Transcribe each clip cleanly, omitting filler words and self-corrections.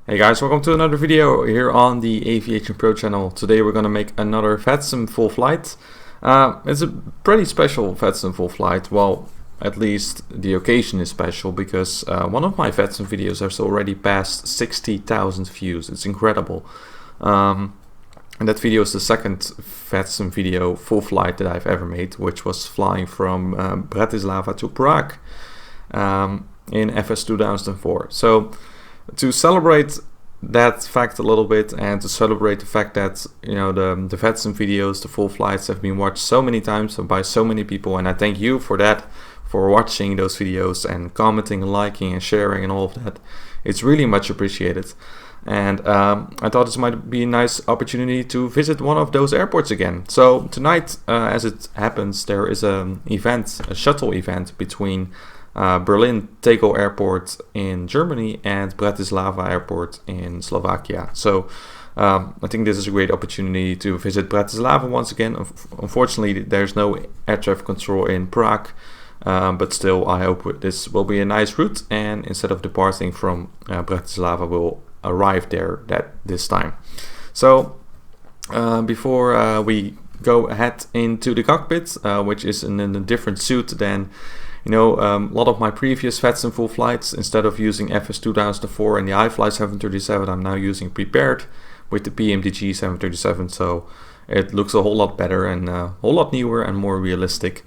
Hey guys, welcome to another video here on the AviationPro channel. Today we're going to make another VATSIM Full Flight. It's a pretty special VATSIM Full Flight. Well, at least the occasion is special because one of my VATSIM videos has already passed 60,000 views. It's incredible. And that video is the second VATSIM video full flight that I've ever made, which was flying from Bratislava to Prague in FS 2004. So to celebrate that fact a little bit and to celebrate the fact that, you know, the VATSIM videos, the full flights have been watched so many times by so many people, and I thank you for that, for watching those videos and commenting and liking and sharing and all of that. It's really much appreciated. And I thought this might be a nice opportunity to visit one of those airports again. So tonight, as it happens, there is a shuttle event between Berlin Tegel Airport in Germany and Bratislava Airport in Slovakia. So I think this is a great opportunity to visit Bratislava once again. Unfortunately, there's no air traffic control in Prague, but still I hope this will be a nice route, and instead of departing from Bratislava, we'll arrive there this time. So before we go ahead into the cockpit, which is in a different suit than a lot of my previous VATSIM full flights, instead of using FS 2004 and the iFly 737, I'm now using Prepared with the PMDG 737, so it looks a whole lot better and a whole lot newer and more realistic.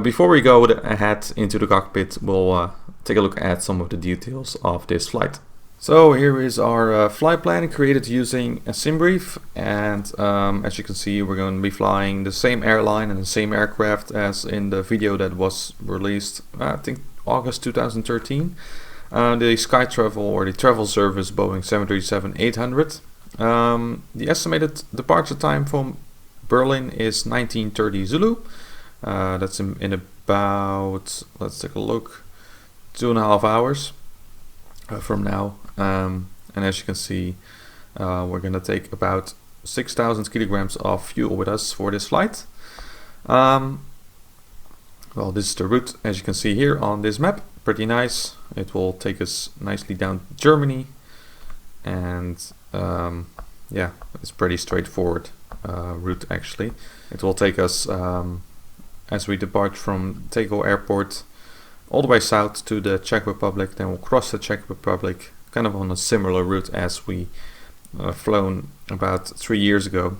Before we go ahead into the cockpit, we'll take a look at some of the details of this flight. So here is our flight plan created using a SimBrief, and as you can see, we're going to be flying the same airline and the same aircraft as in the video that was released, I think August 2013. The Sky Travel or the travel service Boeing 737-800. The estimated departure time from Berlin is 1930 Zulu. That's in about, let's take a look, 2.5 hours from now. And as you can see, we're going to take about 6,000 kilograms of fuel with us for this flight. Well, this is the route, as you can see here on this map. Pretty nice. It will take us nicely down to Germany, and yeah, it's pretty straightforward route actually. It will take us as we depart from Tegel Airport all the way south to the Czech Republic, then we'll cross the Czech Republic, kind of on a similar route as we flown about 3 years ago,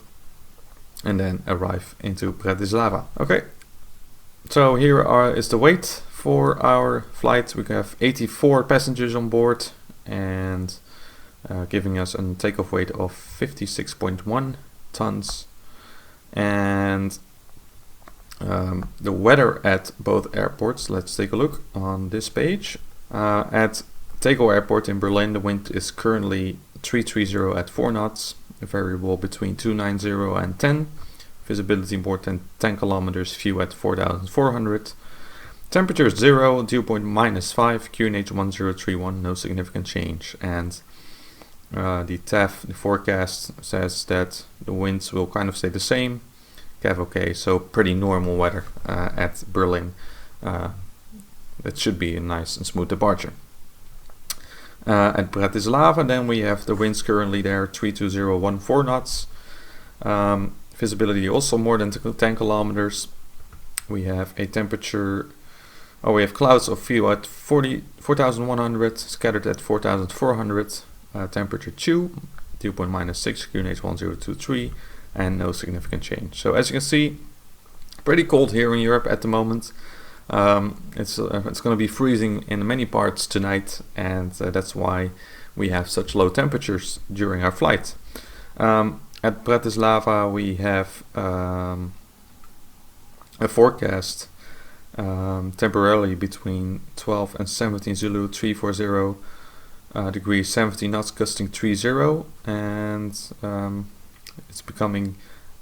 and then arrive into Bratislava. Okay, so here is the weight for our flight. We have 84 passengers on board, and giving us a takeoff weight of 56.1 tons. And the weather at both airports, let's take a look on this page. At Tegel Airport in Berlin, the wind is currently 330 at 4 knots, variable between 290 and 10, visibility more than 10 kilometers, view at 4,400, temperature is 0, dew point -5, QNH 1031, no significant change. And the TAF, the forecast, says that the winds will kind of stay the same. Okay, so pretty normal weather at Berlin. That should be a nice and smooth departure. At Bratislava, then we have the winds currently there 32014 knots. Visibility also more than 10 kilometers. We have a temperature. We have clouds of view at 4,100, scattered at 4,400. Temperature 2, dew point -6, QNH 1023. And no significant change. So as you can see, pretty cold here in Europe at the moment. It's going to be freezing in many parts tonight, and that's why we have such low temperatures during our flight. At Bratislava, we have a forecast temporarily between 12 and 17 Zulu, 340 degrees, 70 knots, gusting 30, and it's becoming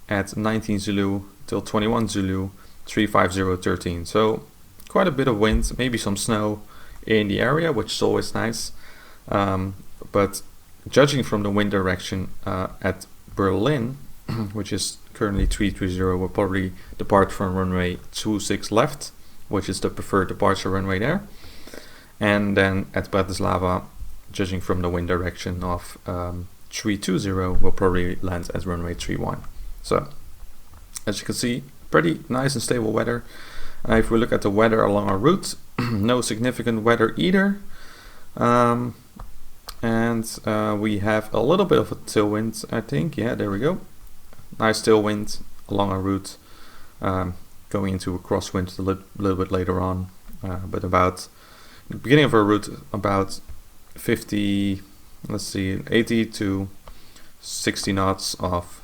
at 19 Zulu till 21 Zulu, 35013. So quite a bit of wind, maybe some snow in the area, which is always nice. But judging from the wind direction at Berlin, which is currently 330, we'll probably depart from runway 26 left, which is the preferred departure runway there. And then at Bratislava, judging from the wind direction of 320, we'll probably land at runway 31. So, as you can see, pretty nice and stable weather. If we look at the weather along our route, no significant weather either. We have a little bit of a tailwind, I think. Yeah, there we go. Nice tailwind along our route. Going into a crosswind a little bit later on. But about the beginning of our route, about 50, let's see, 80 to 60 knots of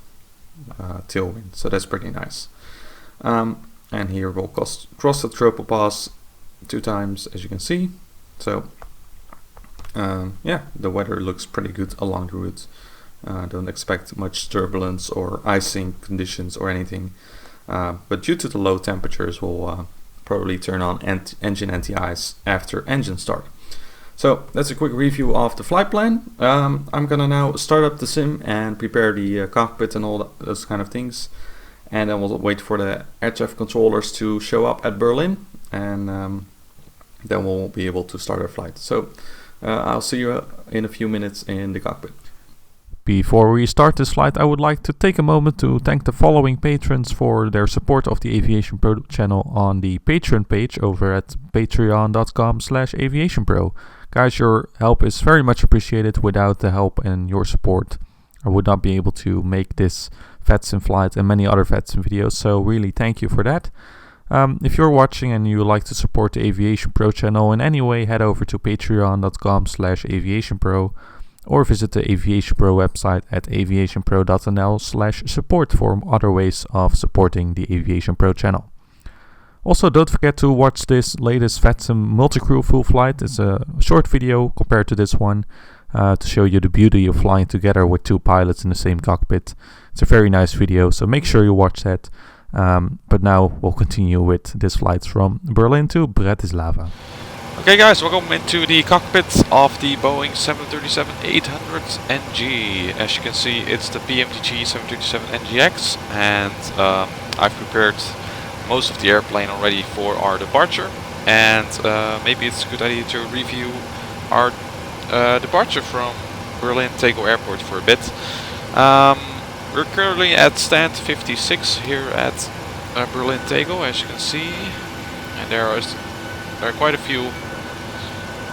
tailwind. So that's pretty nice. And here we'll cross the Tropel Pass 2 times, as you can see. So yeah, the weather looks pretty good along the route. Don't expect much turbulence or icing conditions or anything. But due to the low temperatures, we'll probably turn on engine anti-ice after engine start. So that's a quick review of the flight plan. I'm gonna now start up the sim and prepare the cockpit and all those kind of things. And then we'll wait for the air traffic controllers to show up at Berlin, and then we'll be able to start our flight. So I'll see you in a few minutes in the cockpit. Before we start this flight, I would like to take a moment to thank the following patrons for their support of the AviationPro channel on the Patreon page over at patreon.com/AviationPro. Guys, your help is very much appreciated. Without the help and your support, I would not be able to make this VATSIM flight and many other VATSIM videos, so really thank you for that. If you're watching and you would like to support the AviationPro channel in any way, head over to patreon.com/AviationPro or visit the AviationPro website at aviationpro.nl/support for other ways of supporting the AviationPro channel. Also, don't forget to watch this latest VATSIM multi-crew full flight. It's a short video compared to this one to show you the beauty of flying together with 2 pilots in the same cockpit. It's a very nice video, so make sure you watch that. But now we'll continue with this flight from Berlin to Bratislava. Okay guys, welcome into the cockpit of the Boeing 737-800 NG. As you can see, it's the PMTG 737 NGX, and I've prepared most of the airplane already for our departure, and maybe it's a good idea to review our departure from Berlin Tegel Airport for a bit. We're currently at stand 56 here at Berlin Tegel, as you can see, and there are quite a few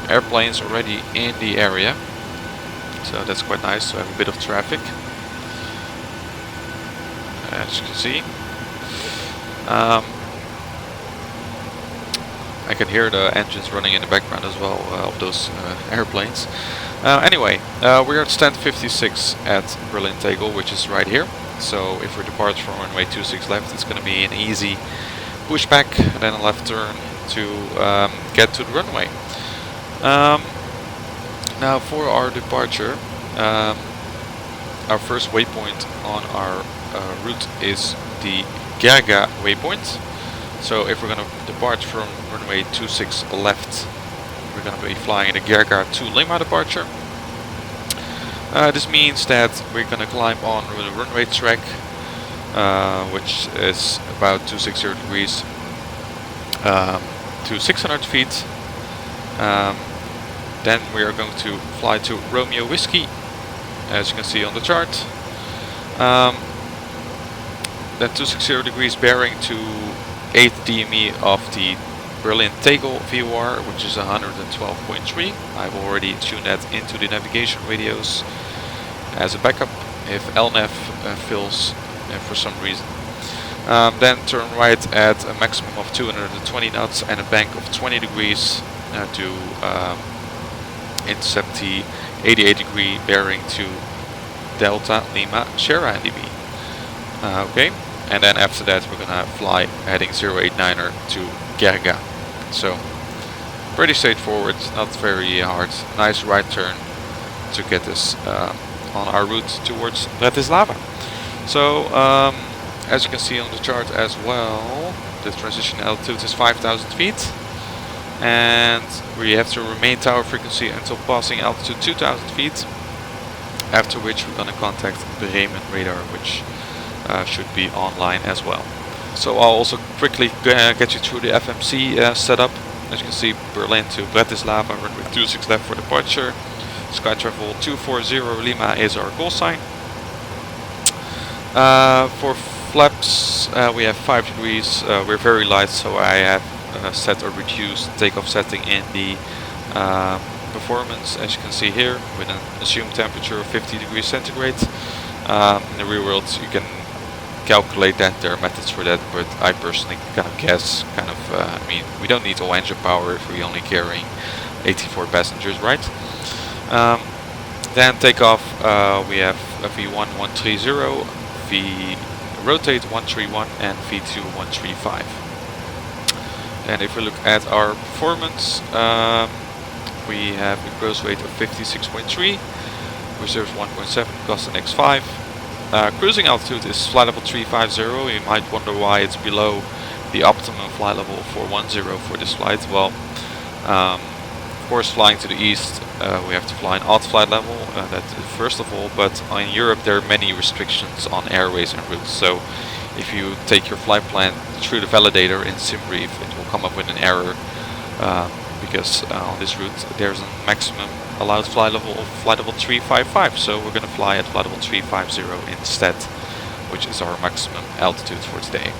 airplanes already in the area, so that's quite nice to have a bit of traffic, as you can see. I can hear the engines running in the background as well of those airplanes. Anyway, we're at stand 56 at Berlin Tegel, which is right here. So if we depart from runway 26 left, it's going to be an easy pushback and then a left turn to get to the runway. Now for our departure, our first waypoint on our route is the Gerga waypoint. So if we're going to depart from runway 26 left, we're going to be flying the Gerga to Lima departure. This means that we're going to climb on the runway track, which is about 260 degrees to 600 feet. Then we are going to fly to Romeo Whiskey, as you can see on the chart. Then 260 degrees bearing to 8 DME of the Berlin Tegel VOR, which is 112.3. I've already tuned that into the navigation radios as a backup if LNAV fails for some reason. Then turn right at a maximum of 220 knots and a bank of 20 degrees to intercept the 88 degree bearing to Delta Lima Sierra NDB. Okay, and then after that we're gonna fly heading 089er to Gerga. So pretty straightforward, not very hard. Nice right turn to get this on our route towards Bratislava. So as you can see on the chart as well, the transition altitude is 5,000 feet, and we have to remain tower frequency until passing altitude 2,000 feet, after which we're going to contact Bremen Radar, which should be online as well. So I'll also quickly get you through the FMC setup. As you can see, Berlin to Bratislava, runway 26 left for departure, Sky Travel 240 Lima is our call sign. For flaps, we have 5 degrees. We're very light, so I have set or reduced takeoff setting in the performance, as you can see here, with an assumed temperature of 50 degrees centigrade. In the real world, you can calculate that. There are methods for that, but I personally kind of guess. I mean, we don't need all engine power if we're only carrying 84 passengers, right? Then takeoff, we have a V1 130, V rotate 131, and V2 135. And if we look at our performance, we have a gross weight of 56.3, reserves 1.7, cost an X5. Cruising altitude is flight level 350. You might wonder why it's below the optimum flight level 410 for this flight. Well, of course, flying to the east, we have to fly an odd flight level, that first of all, but in Europe there are many restrictions on airways and routes. So if you take your flight plan through the validator in SimBrief, it will come up with an error, because on this route there's a maximum allowed flight level of flight level 355. So we're going to fly at flight level 350 instead, which is our maximum altitude for today.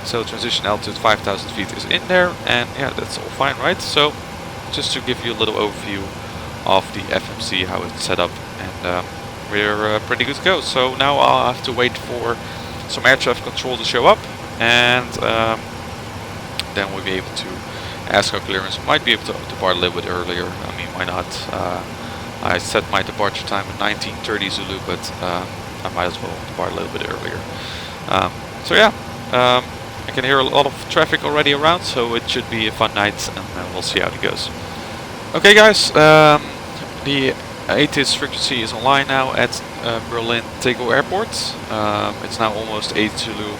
So transition altitude 5,000 feet is in there, and yeah, that's all fine, right? So just to give you a little overview of the FMC, how it's set up, and we're pretty good to go. So now I'll have to wait for some air traffic control to show up, and then we'll be able to ask our clearance. We might be able to depart a little bit earlier. I mean, why not? I set my departure time at 19:30 Zulu, but I might as well depart a little bit earlier. So yeah, I can hear a lot of traffic already around, so it should be a fun night, and we'll see how it goes. Okay guys, the ATIS frequency is online now at Berlin Tegel Airport. It's now almost 8 Zulu,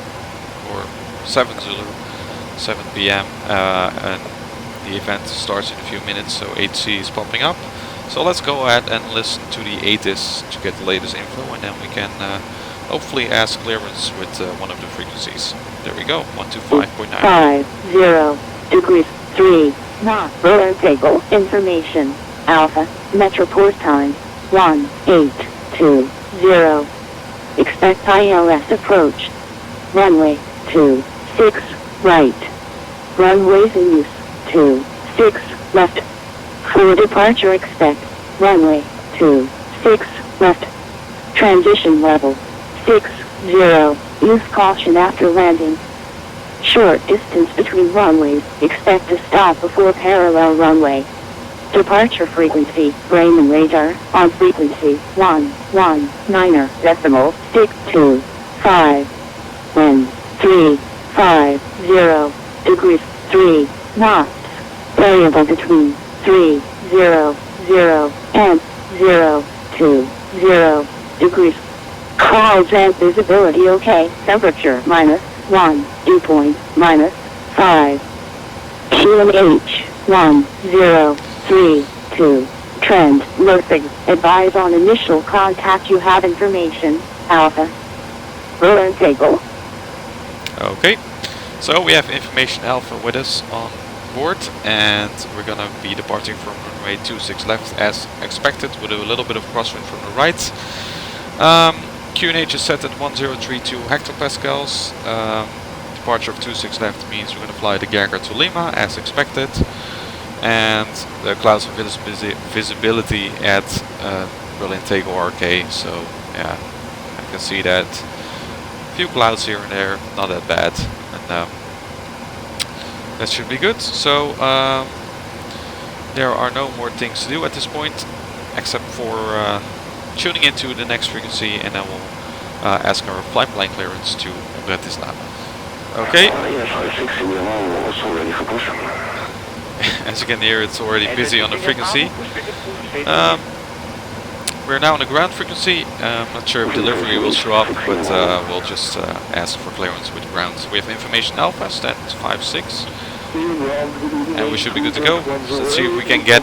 or 7 Zulu, 7 PM, and the event starts in a few minutes, so ATC is popping up. So let's go ahead and listen to the ATIS to get the latest info, and then we can hopefully ask clearance with one of the frequencies. There we go, 125.9. 50 degrees 3 knots. Berlin Tegel information. Alpha Metroport time 1820. Expect ILS approach. Runway 26 right. Runways in use 26 left. For departure expect runway 26 left. Transition level 60. Use caution after landing. Short distance between runways. Expect to stop before parallel runway. Departure frequency, Bremen Radar, on frequency 119.625. Wind 350 degrees 3 knots. Variable between 300 and 020 degrees. Clouds and visibility okay. Temperature -1, dew point -5. QNH 1032. Trend nothing. Advise on initial contact. You have information. Alpha. Berlin Tegel. Okay, so we have information Alpha with us on board, and we're gonna be departing from runway 26 left as expected, with a little bit of crosswind from the right. QNH is set at 1032 hectopascals. Departure of 26 left means we're going to fly the Gerga to Lima as expected, and the clouds of visibility at Berlin Tegel RK. So yeah, I can see that. A few clouds here and there, not that bad, and that should be good. So there are no more things to do at this point, except for tuning into the next frequency, and then we'll ask our flight plan clearance to Bratislava. Okay. As you can hear, it's already busy on the frequency. We're now on the ground frequency. I'm not sure if delivery will show up, but we'll just ask for clearance with ground. So we have information Alpha, stand 56. And we should be good to go. So let's see if we can get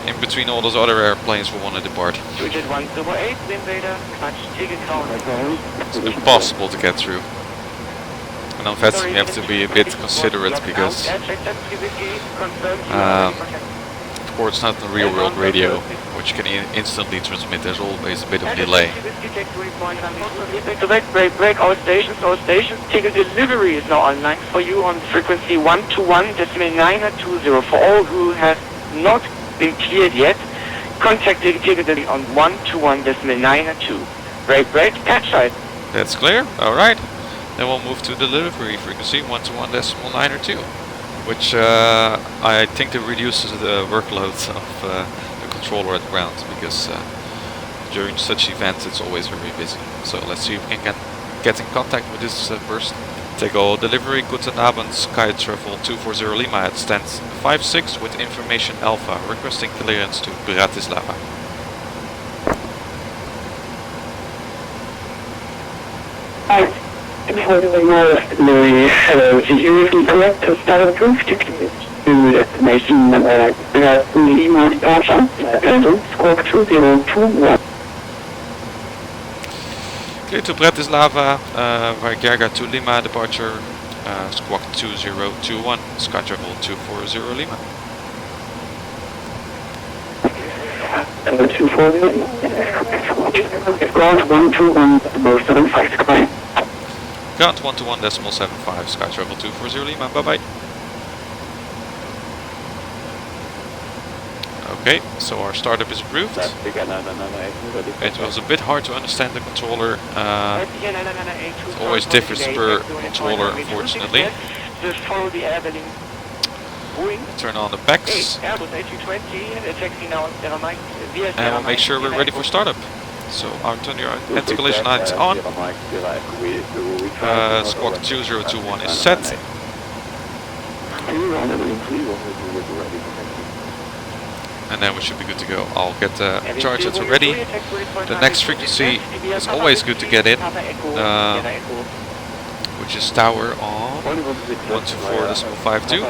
in between all those other airplanes we want to depart. It's impossible to get through. And on VATSIM you have to be a bit considerate, because Of course, not the real world radio, which can instantly transmit. There's always a bit of delay. Break our stations. Our stations. Ticket delivery is now online for you on frequency 121.920. For all who have not been cleared yet, contact the ticket delivery on 121.902. Break, catch side. That's clear. All right. Then we'll move to delivery frequency 121.902, which I think it reduces the workload of the controller at ground, because during such events it's always very busy. So let's see if we can get in contact with this person. Tegel delivery, guten Abend, Sky Travel 240 Lima at stand 56 with information Alpha, requesting clearance to Bratislava. Hi. Louis, hello. Is you correct to start approved to destination Lima departure? Squawk 2021. Clear to Bratislava, via Gerga to Lima departure, squawk 2021, Sky Travel 240 Lima. 240. Ground 121, most of them 5 goodbye. Ground 121.75, Sky Travel 240 Lima, bye bye. Okay, so our startup is approved. It was a bit hard to understand the controller. It always differs per controller, unfortunately. Turn on the PACs. And we'll make sure we're ready for startup. So our anti-collision light is on. Squawk 2021 is set. And then we should be good to go. I'll get the chargers ready. The next frequency is always good to get in, which is tower on 124.52.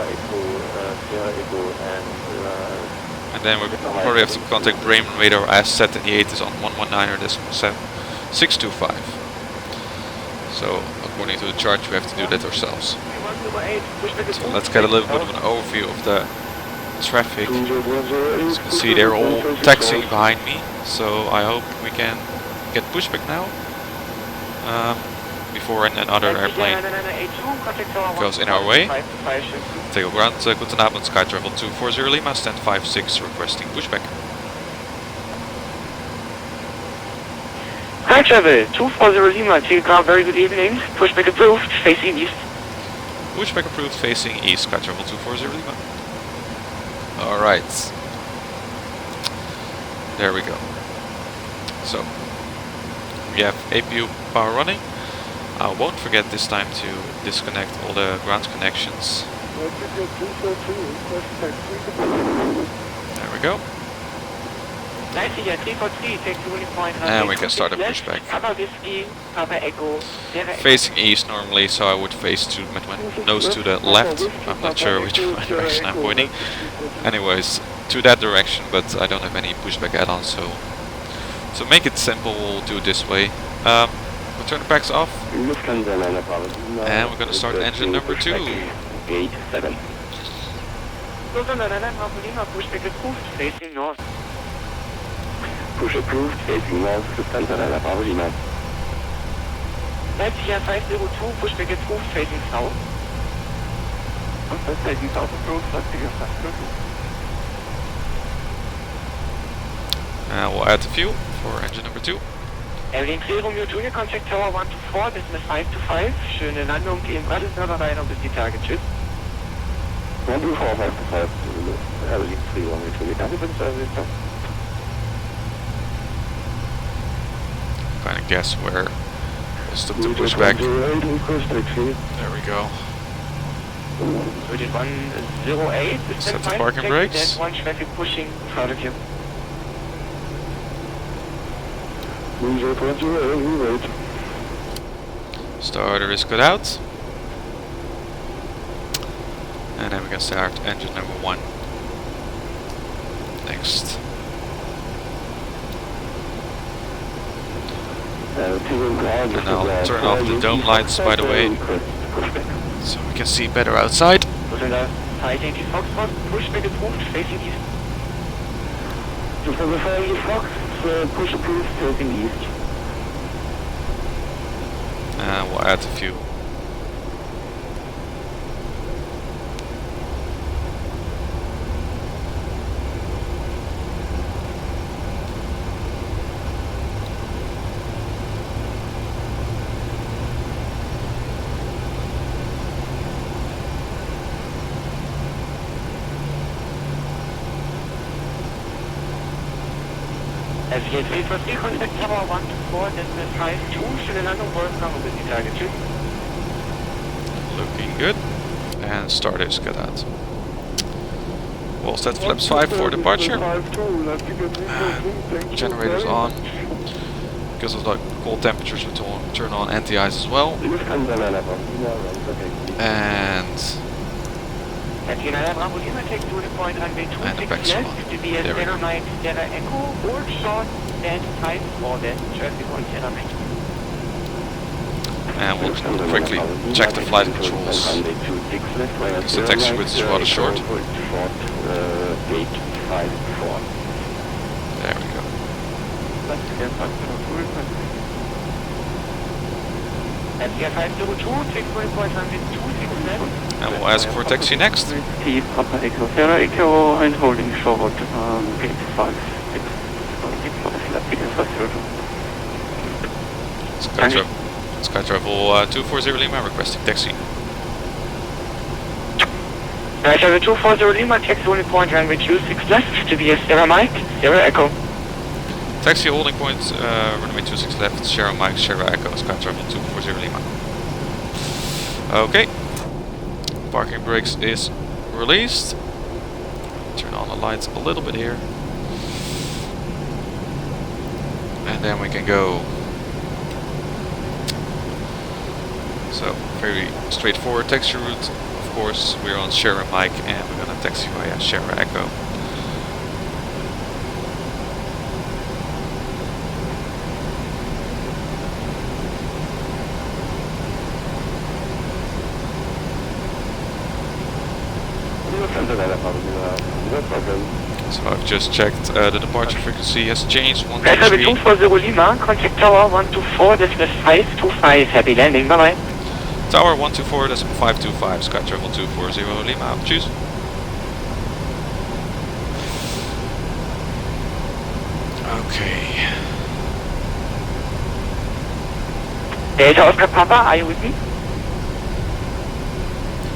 And then we'll probably have to contact Bremen Radar as set in the ATIS on 119.625. So according to the chart, we have to do that ourselves. So let's get a little bit of an overview of the traffic. As you can see, they're all taxiing behind me, so I hope we can get pushback now before another airplane goes in our way. Tegel ground, guten Abend, Sky Travel 240 Lima, stand 56, requesting pushback. Sky Travel 240 Lima, Tegel ground, very good evening. Pushback approved, facing east. Pushback approved, facing east, Sky Travel 240 Lima. Alright, there we go. So, we have APU power running. I won't forget this time to disconnect all the ground connections. There we go. And we can start a pushback. Facing east normally, so I would face to my nose to the left. I'm not sure which direction I'm pointing. Anyways, to that direction, but I don't have any pushback add-ons, so to make it simple, we'll do it this way. We'll turn the packs off, and we're going to start engine number 2. Push approved, facing north, Lufthansa Bravo Lima. 502, pushback approved, facing south. Facing south approved, We'll add the fuel for engine number 2. Berlin Romeo Junior, contact tower 124, business 525. Schöne Landung in Bratislava rein und bis die Tage. Tschüss. 124, 525, Berlin Romeo Junior, service. Kind of guess where we'll stop the pushback. There we go. Set the parking brakes. One traffic pushing in front of you. Starter is cut out. And then we can start engine number 1. Next. And I'll turn off the dome lights, by the way, so we can see better outside. So for the 4 Fox, push approved facing east. And we'll add a few. FJ3 for 3 contact tower 1 to 4, decimal 52, schöne Landung, Wolfgang und bis die Tage, tschüss. Looking good. And start is cut out. We'll set flaps 5 for departure. Generators on. Because of the cold temperatures, we turn on anti-ice as well. And And the back's on. There we go. Echo, hold short, stand tight, or then traffic on center main. And we'll quickly check the flight controls. Because the taxi route is rather short. There we go. FJ 502, 6.126 left. And we'll ask for taxi next. T Papa Echo Sierra Echo and holding short gate 5, 6, 5 left against Sky Travel 240 Lima requesting taxi. Sky Travel 240 Lima, taxi holding point runway 26 left to be a Sierra Mike, Sierra Echo. Taxi holding point runway 26 left, Sierra Mike, Sierra Echo, Sky Travel 240 Lima. Okay. Parking brakes is released. Turn on the lights a little bit here. And then we can go. So, very straightforward taxi route. Of course, we're on Sierra Mike and we're gonna taxi via Sierra Echo. So I've just checked, the departure frequency has changed. Sky Travel 240 Lima, contact tower 124, decimal 525, happy landing, bye bye. Tower 124, decimal 525, Sky Travel 240 Lima, choose. Okay. Delta Oscar Papa, are you with me?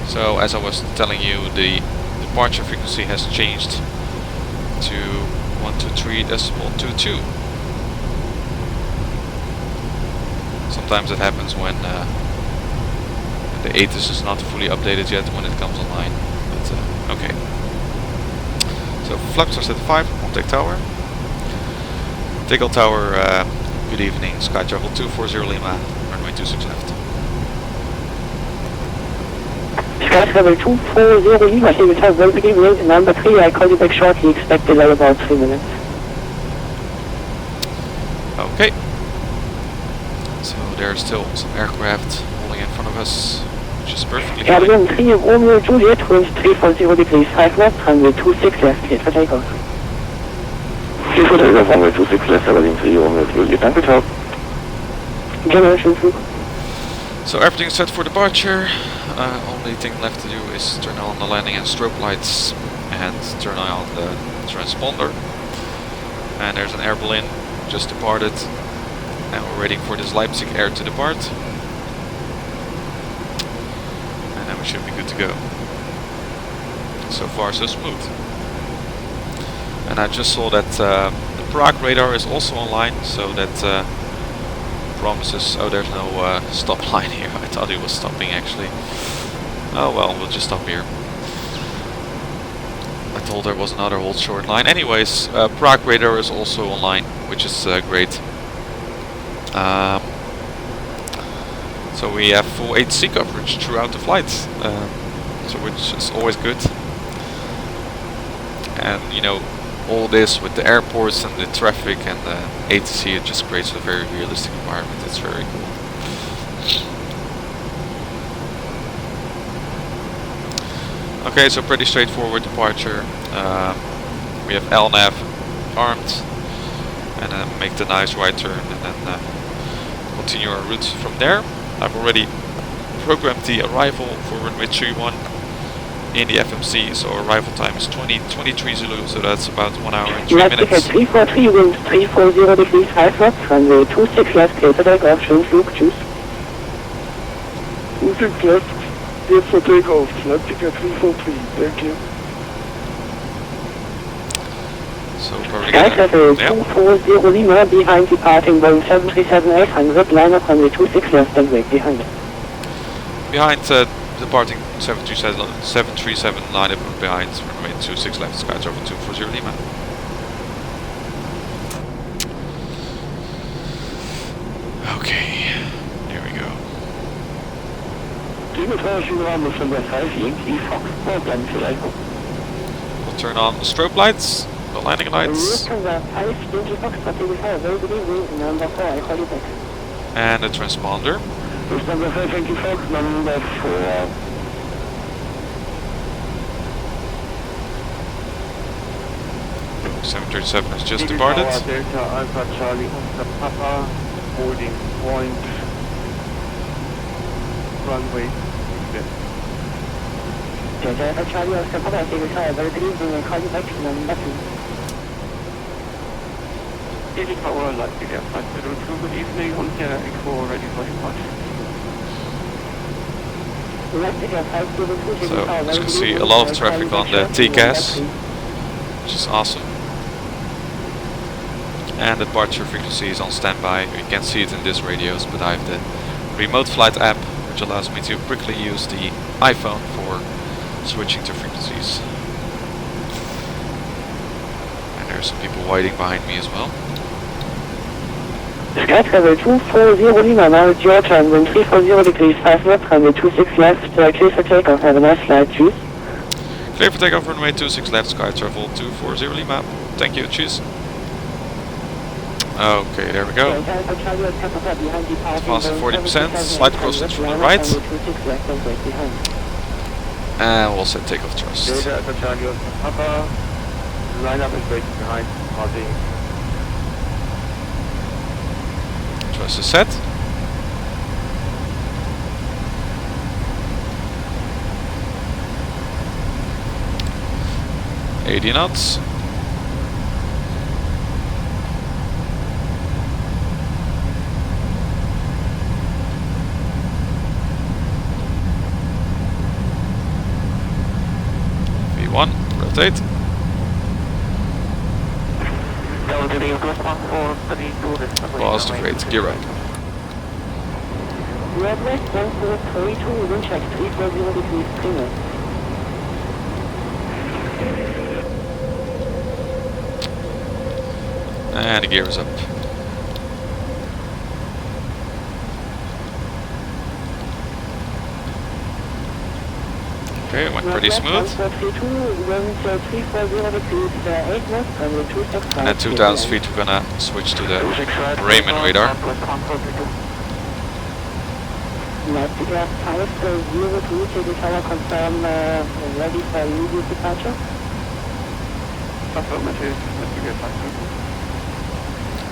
So as I was telling you, the departure frequency has changed to 123.22. Sometimes it happens when the ATIS is not fully updated yet when it comes online. But okay. So flaps are set to 5, contact tower. Tegel Tower, good evening, Sky Travel 240 Lima, runway 26 left. Sky Travel 240 Lima, here we have very good evening, number 3, I call you back shortly, expect delay about 3 minutes. Okay. So there's still some aircraft holding in front of us, which is perfectly fine. Cabin 3 Romeo Juliet, wind 340 degrees 5 left, runway 26 left, cleared for takeoff. Clear for takeoff, runway 26 left, Berlin 3 Romeo Juliet, danke, ciao. Generation 2. So everything is set for departure. Only thing left to do is turn on the landing and strobe lights and turn on the transponder. And there's an Air Berlin just departed. And we're waiting for this Leipzig air to depart. And then we should be good to go. So far so smooth. And I just saw that the Prague radar is also online, so that promises. Oh, there's no stop line here. I thought it was stopping actually. Oh well, we'll just stop here. I told there was another hold short line. Anyways, Prague radar is also online, which is great. So we have full ATC coverage throughout the flight, so which is always good. And you know, all this with the airports and the traffic and the ATC, it just creates a very realistic environment. It's very cool. Okay, so pretty straightforward departure. We have LNAV armed, and then make the nice right turn, and then continue our route from there. I've already programmed the arrival for runway 31 in the FMC, so arrival time is 23 Zulu, so that's about 1 hour and 3 minutes. 343, wind 340 degrees 5 knots, runway 26 left, clear for takeoff, schönen Flug, tschüss. 26 left, clear for takeoff, Leipziger 343, thank you. So probably Sky level 240 Lima, behind departing Boeing 737-800, line up runway 26 left and wait behind. Behind departing 737 line up behind runway 26 left, sky travel 240 Lima. Okay, here we go. We'll turn on the strobe lights, the landing lights, and the transponder. 737 has just departed. Delta Alpha Charlie Oscar Papa, holding point, runway. Delta Alpha Charlie Oscar Papa, Tegel, very good evening, and call you back to the button. Daily Power, Leipzig, Flight 02, good evening, und der Echo ready for departure. So, as you can see, a lot of traffic on the TCAS, which is awesome. And the departure frequency is on standby. You can't see it in this radios, but I have the remote flight app, which allows me to quickly use the iPhone for switching to frequencies. And there are some people waiting behind me as well. Sky travel 240 Lima, now it's your turn, wind 340 degrees 5 knots, runway 26 left, clear for takeoff, have a nice flight, cheers. Clear for takeoff, runway 26 left, sky travel 240 Lima. Thank you, cheers. Okay, there we go. Advancing 40%, slight crosswind from the right. And we'll set takeoff thrust. Line up and wait behind, departing. Thrust is set. $80 knots. V1, rotate. Positive rate, gear up. Northwest 1432, wind check 340 degrees 3 knots. And the gear is up. Okay, it went pretty smooth. And at 2000 feet we're gonna switch to the Bremen Radar. Ready for immediate departure?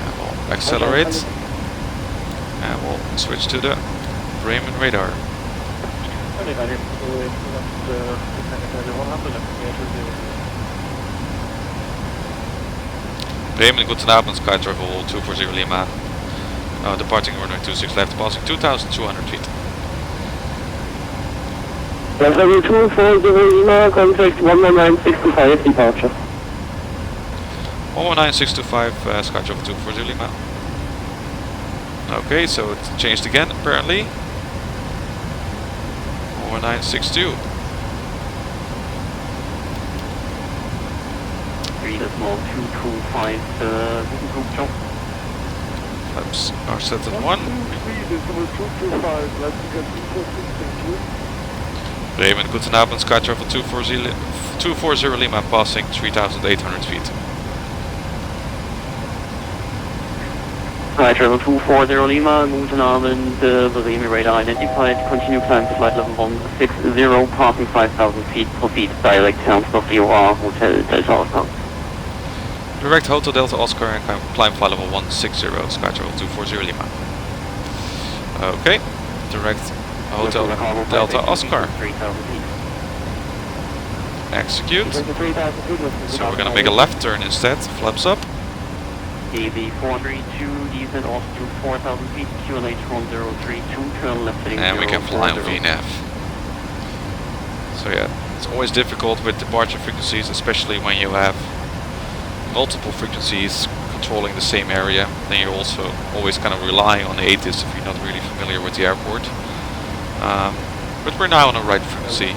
And we'll accelerate. And we'll switch to the Bremen Radar. Bremen, guten Abend, sky travel 240 Lima. Departing runway 26 left, passing 2,200 feet. Runway 240 Lima, contact 11965 departure. 11965, sky travel 240 Lima. Okay, so it changed again apparently. 1962. Flaps are set at 1. Bremen, guten Abend, sky travel 240 Lima, passing 3,800 feet. Sky travel 240 Lima, guten Abend, Bremen Radar identified, continue climb to flight level 160, passing 5,000 feet, proceed direct transfer VOR, Hotel Delta Oscar. Direct Hotel Delta Oscar and climb flight level 160, sky travel 240 Lima. Okay, direct Hotel Delta Oscar. Execute. So we're gonna make a left turn instead, flaps up. AV432, descent off to 4,000 feet, QNH 1032, turn left heading And we can fly on 040. VNAV. So yeah, it's always difficult with departure frequencies, especially when you have multiple frequencies controlling the same area. Then you're also always kind of relying on the ATIS if you're not really familiar with the airport. But we're now on the right frequency.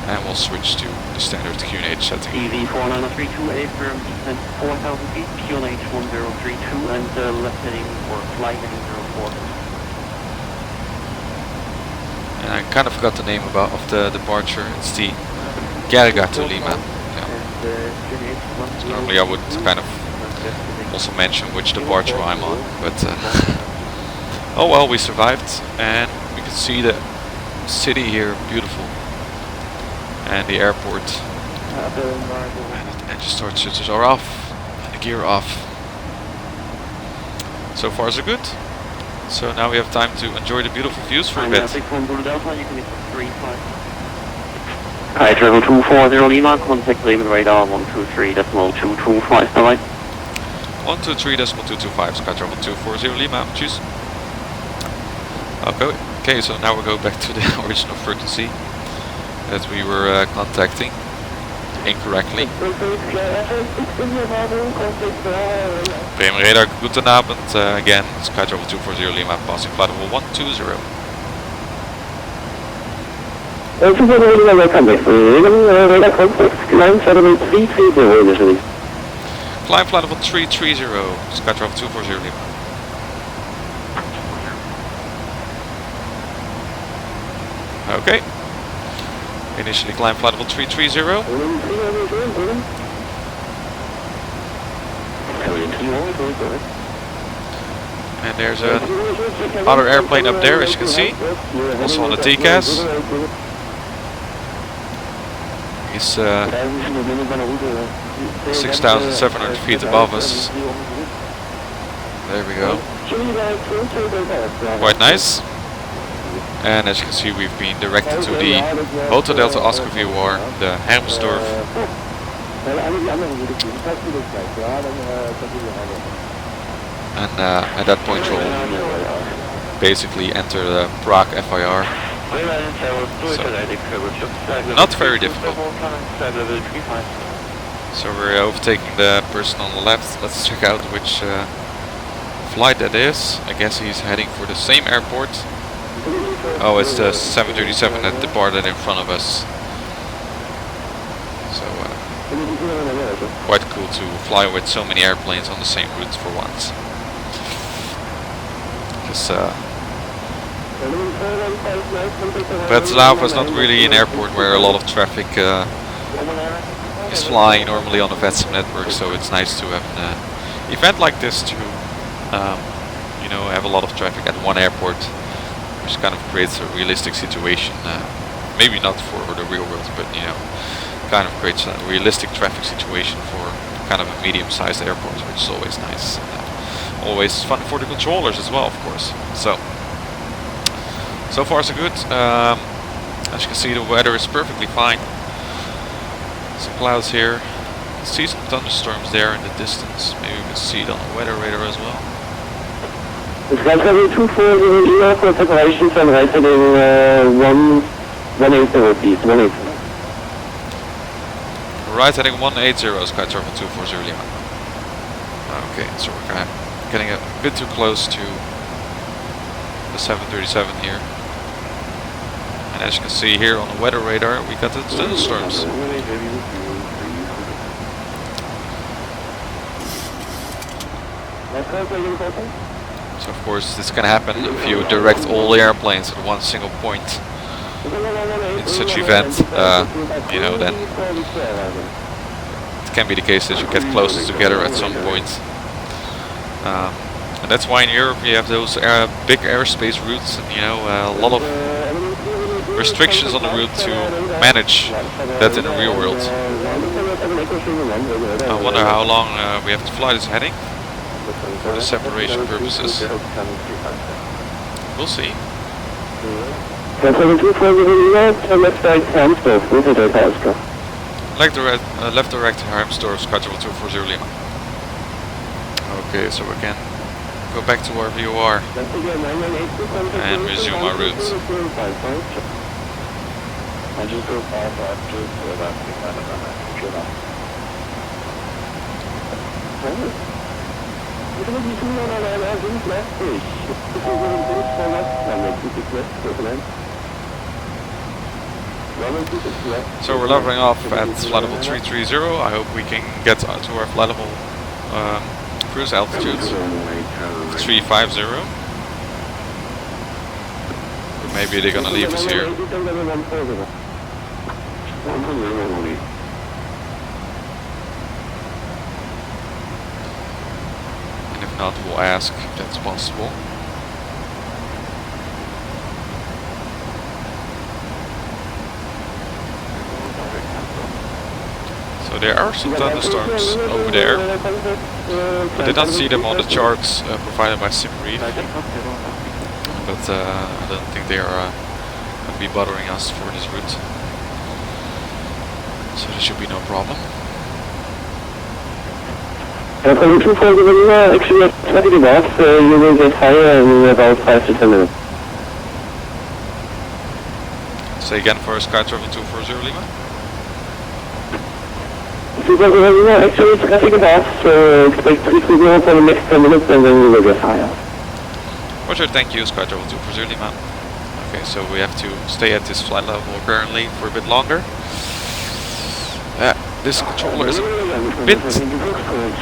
And we'll switch to the standard QNH setting. AV4932, firm descent 4,000 feet, QNH 1032, and left heading or flight heading 04. And I kind of forgot the name of the departure. It's the Gerga to Lima. Yeah. So normally I would kind of also mention which departure I'm on, but oh well, we survived, and we can see the city here, beautiful, and the airport. And the engine start switches are off, and the gear off. So far so good. So now we have time to enjoy the beautiful views for a bit. Hi, travel 240 Lima, contact Bremen Radar 123.225, alright. 123.225, sky travel 240 Lima, choose. Okay, so now we'll go back to the original frequency that we were contacting incorrectly. Bremen Radar, guten Abend, again, sky travel 240 Lima, passing flight level 120. Climb flight level 330, sky travel 240 Lima. Okay. Initially climb flight level 330. And there's another airplane up there, as you can see, also on the TCAS. He's 6,700 feet above us. There we go. Quite nice. And as you can see, we've been directed to the Hotel Delta Oscar VOR, the Hermsdorf. And at that point we'll basically enter the Prague FIR. So, not very difficult. So we're overtaking the person on the left. Let's check out which flight that is. I guess he's heading for the same airport. Oh, it's the 737 that departed in front of us. So quite cool to fly with so many airplanes on the same route for once. Bratislava is not really an airport where a lot of traffic is flying normally on the VATSIM network, so it's nice to have an event like this to you know, have a lot of traffic at one airport, which kind of creates a realistic situation. Maybe not for the real world, but you know, kind of creates a realistic traffic situation for kind of a medium-sized airport, which is always nice. Always fun for the controllers as well, of course. So far so good. As you can see, the weather is perfectly fine. Some clouds here. See some thunderstorms there in the distance. Maybe we can see it on the weather radar as well. Right heading 180, please, 180. Right heading 180, sky travel 240 Lima. Okay, so we're kind of getting a bit too close to the 737 here. And as you can see here on the weather radar, we got the thunderstorms. So of course this can happen if you direct all the airplanes at one single point in such event, you know, then it can be the case that you get closer together at some point. And that's why in Europe you have those big airspace routes, and you know, a lot of restrictions on the route to manage that in the real world. I wonder how long we have to fly this heading for the separation purposes. We'll see. Left direct Harmsdorf, Skytravel 240 Lima. Okay, so we can go back to our VOR and resume our route. So we're leveling off at flight level 330. I hope we can get to our flight level cruise altitude 350. But maybe they're gonna leave us here. And if not, we'll ask if that's possible. So there are some thunderstorms over there. I did not see them on the charts provided by SimRead, but I don't think they are going to be bothering us for this route. So there should be no problem. Actually, slightly off, you will get higher in about 5 to 10 minutes. Say again for Skytravel 240 Lima. Actually, traffic is off, so expect 330 for the next 10 minutes and then we will get higher. Roger, thank you, Skytravel 240 Lima. Okay, so we have to stay at this flight level currently for a bit longer. This controller is a bit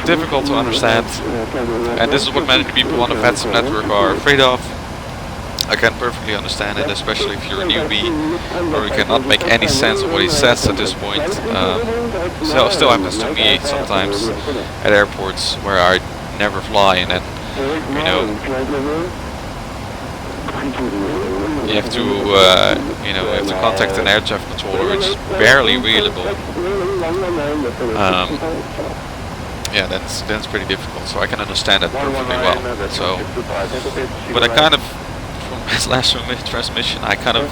difficult to understand, and this is what many people on the VATSIM network are afraid of. I can perfectly understand it, especially if you're a newbie or you cannot make any sense of what he says at this point. So still happens to me sometimes at airports where I never fly, and then you have to you have to contact an air traffic controller, which is barely readable. Yeah, that's pretty difficult. So I can understand that perfectly well. So, but I kind of, from his last transmission, I kind of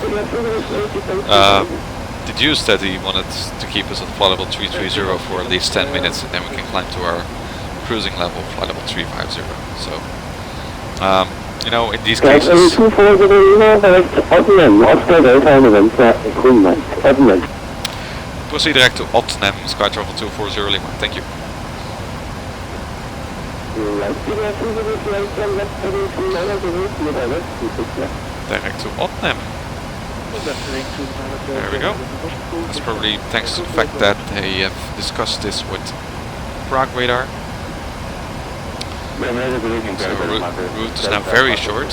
deduced that he wanted to keep us at flight level 330 for at least 10 minutes, and then we can climb to our cruising level, flight level 350. So, in these cases. Proceed direct to ODNEM, Skytravel 240 Lima. Thank you. Direct to ODNEM. There we go. That's probably thanks to the fact that they have discussed this with Prague Radar. So route is now very short.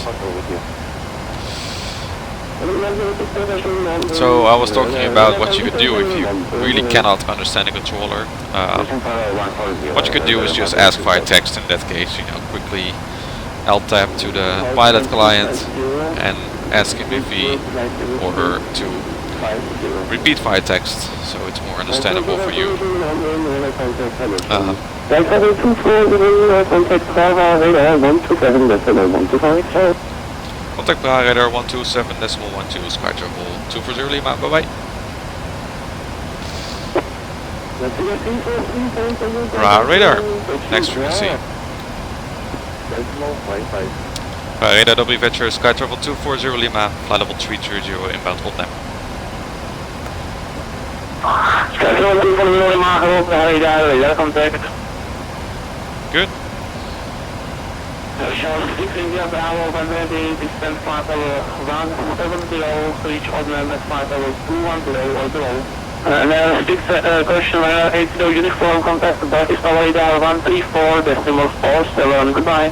So I was talking about what you could do if you really cannot understand the controller. What you could do is just ask via text in that case, quickly L-tap to the pilot client and ask him if he or her to repeat via text, so it's more understandable for you. Contact Praha Radar 127.12, Skytravel 240 Lima, bye bye. Praha Radar, next frequency. Praha Radar W Venture, Skytravel 240 Lima, flight level 330 inbound ODNEM. Skytravel 240 Lima, hello Praha Radar, radar contact. Good. Shell 6 India Bravo, when ready, distance flight level 170, reach ODNEM at flight level 210 or below. And 6 question, 80 uniform, contact Bratislava Radar 134, decimal 47, goodbye.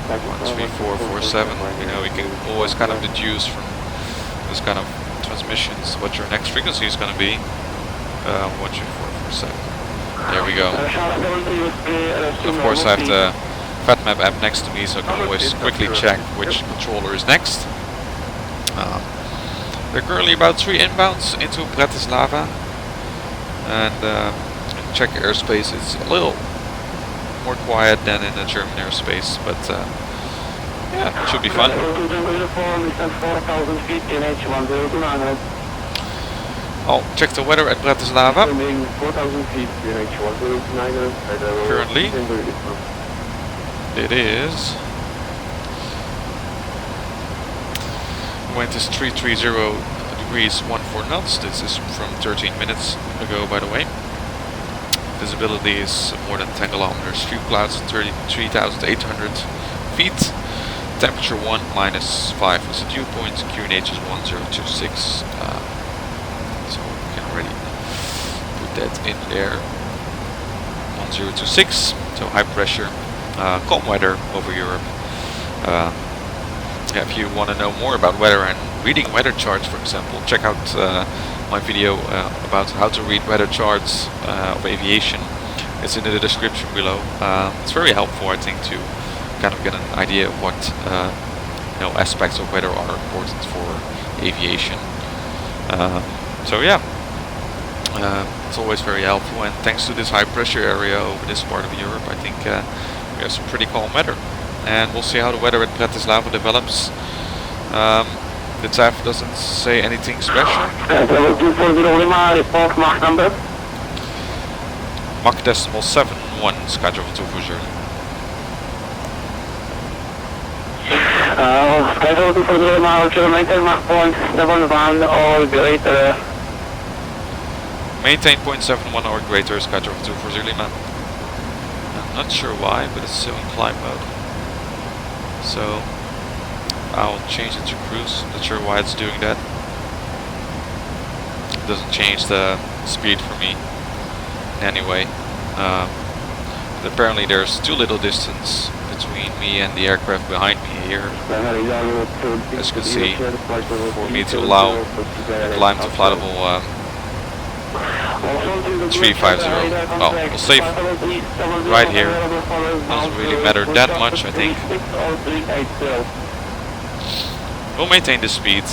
13447, we can always kind of deduce from this kind of transmissions what your next frequency is going to be. 13447. There we go. Of course I have the VATMap app next to me, so I can always quickly check which controller is next. There are currently about 3 inbounds into Bratislava, and Czech airspace is a little more quiet than in the German airspace, but yeah, it should be fun. I'll check the weather at Bratislava. Currently, it is. Wind is 330 degrees 14 knots. This is from 13 minutes ago, by the way. Visibility is more than 10 kilometers. Few clouds at 33,800 feet. Temperature 1, -5 is the dew point. QNH is 1026. So we can already put that in there. 1026. So high pressure, calm weather over Europe. If you want to know more about weather and reading weather charts, for example, check out my video about how to read weather charts of aviation. It's in the description below. It's very helpful, I think, to kind of get an idea of what aspects of weather are important for aviation. So yeah, it's always very helpful, and thanks to this high pressure area over this part of Europe, I think we have some pretty calm weather. And we'll see how the weather at Bratislava develops. The TAF doesn't say anything special. Mach number. Mach decimal 71, Skytravel 240. Skytravel 240 miles, maintain Mach 0.71 or greater. Maintain 0.71 or greater, Skytravel 240 Lima. I'm not sure why, but it's still in climb mode. So I'll change it to cruise. Not sure why it's doing that. It doesn't change the speed for me in any way. But apparently there's too little distance between me and the aircraft behind me here. As you can see, for me to allow the climb to flight level 350. Well, we'll stay right here. Doesn't really matter that much, I think. We'll maintain the speed.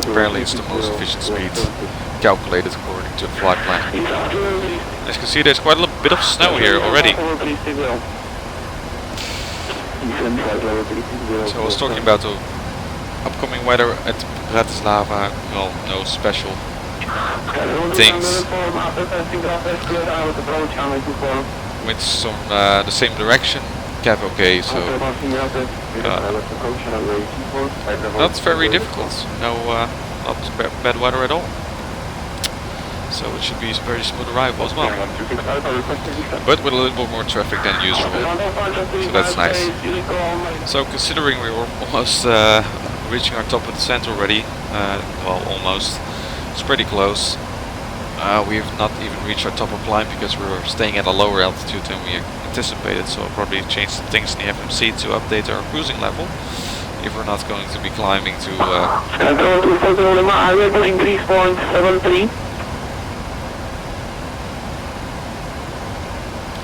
Apparently it's the most efficient speed calculated according to the flight plan. As you can see, there's quite a little bit of snow here already. So I was talking about the upcoming weather at Bratislava. Well, no special things. Winds from the same direction. Cav okay, so not very difficult. No, not bad weather at all. So it should be a very smooth arrival as well. But with a little bit more traffic than usual. So that's nice. So considering we were almost reaching our top of the descent already, well, almost. It's pretty close. We've not even reached our top of climb because we were staying at a lower altitude than we anticipated, so I'll probably change some things in the FMC to update our cruising level if we're not going to be climbing to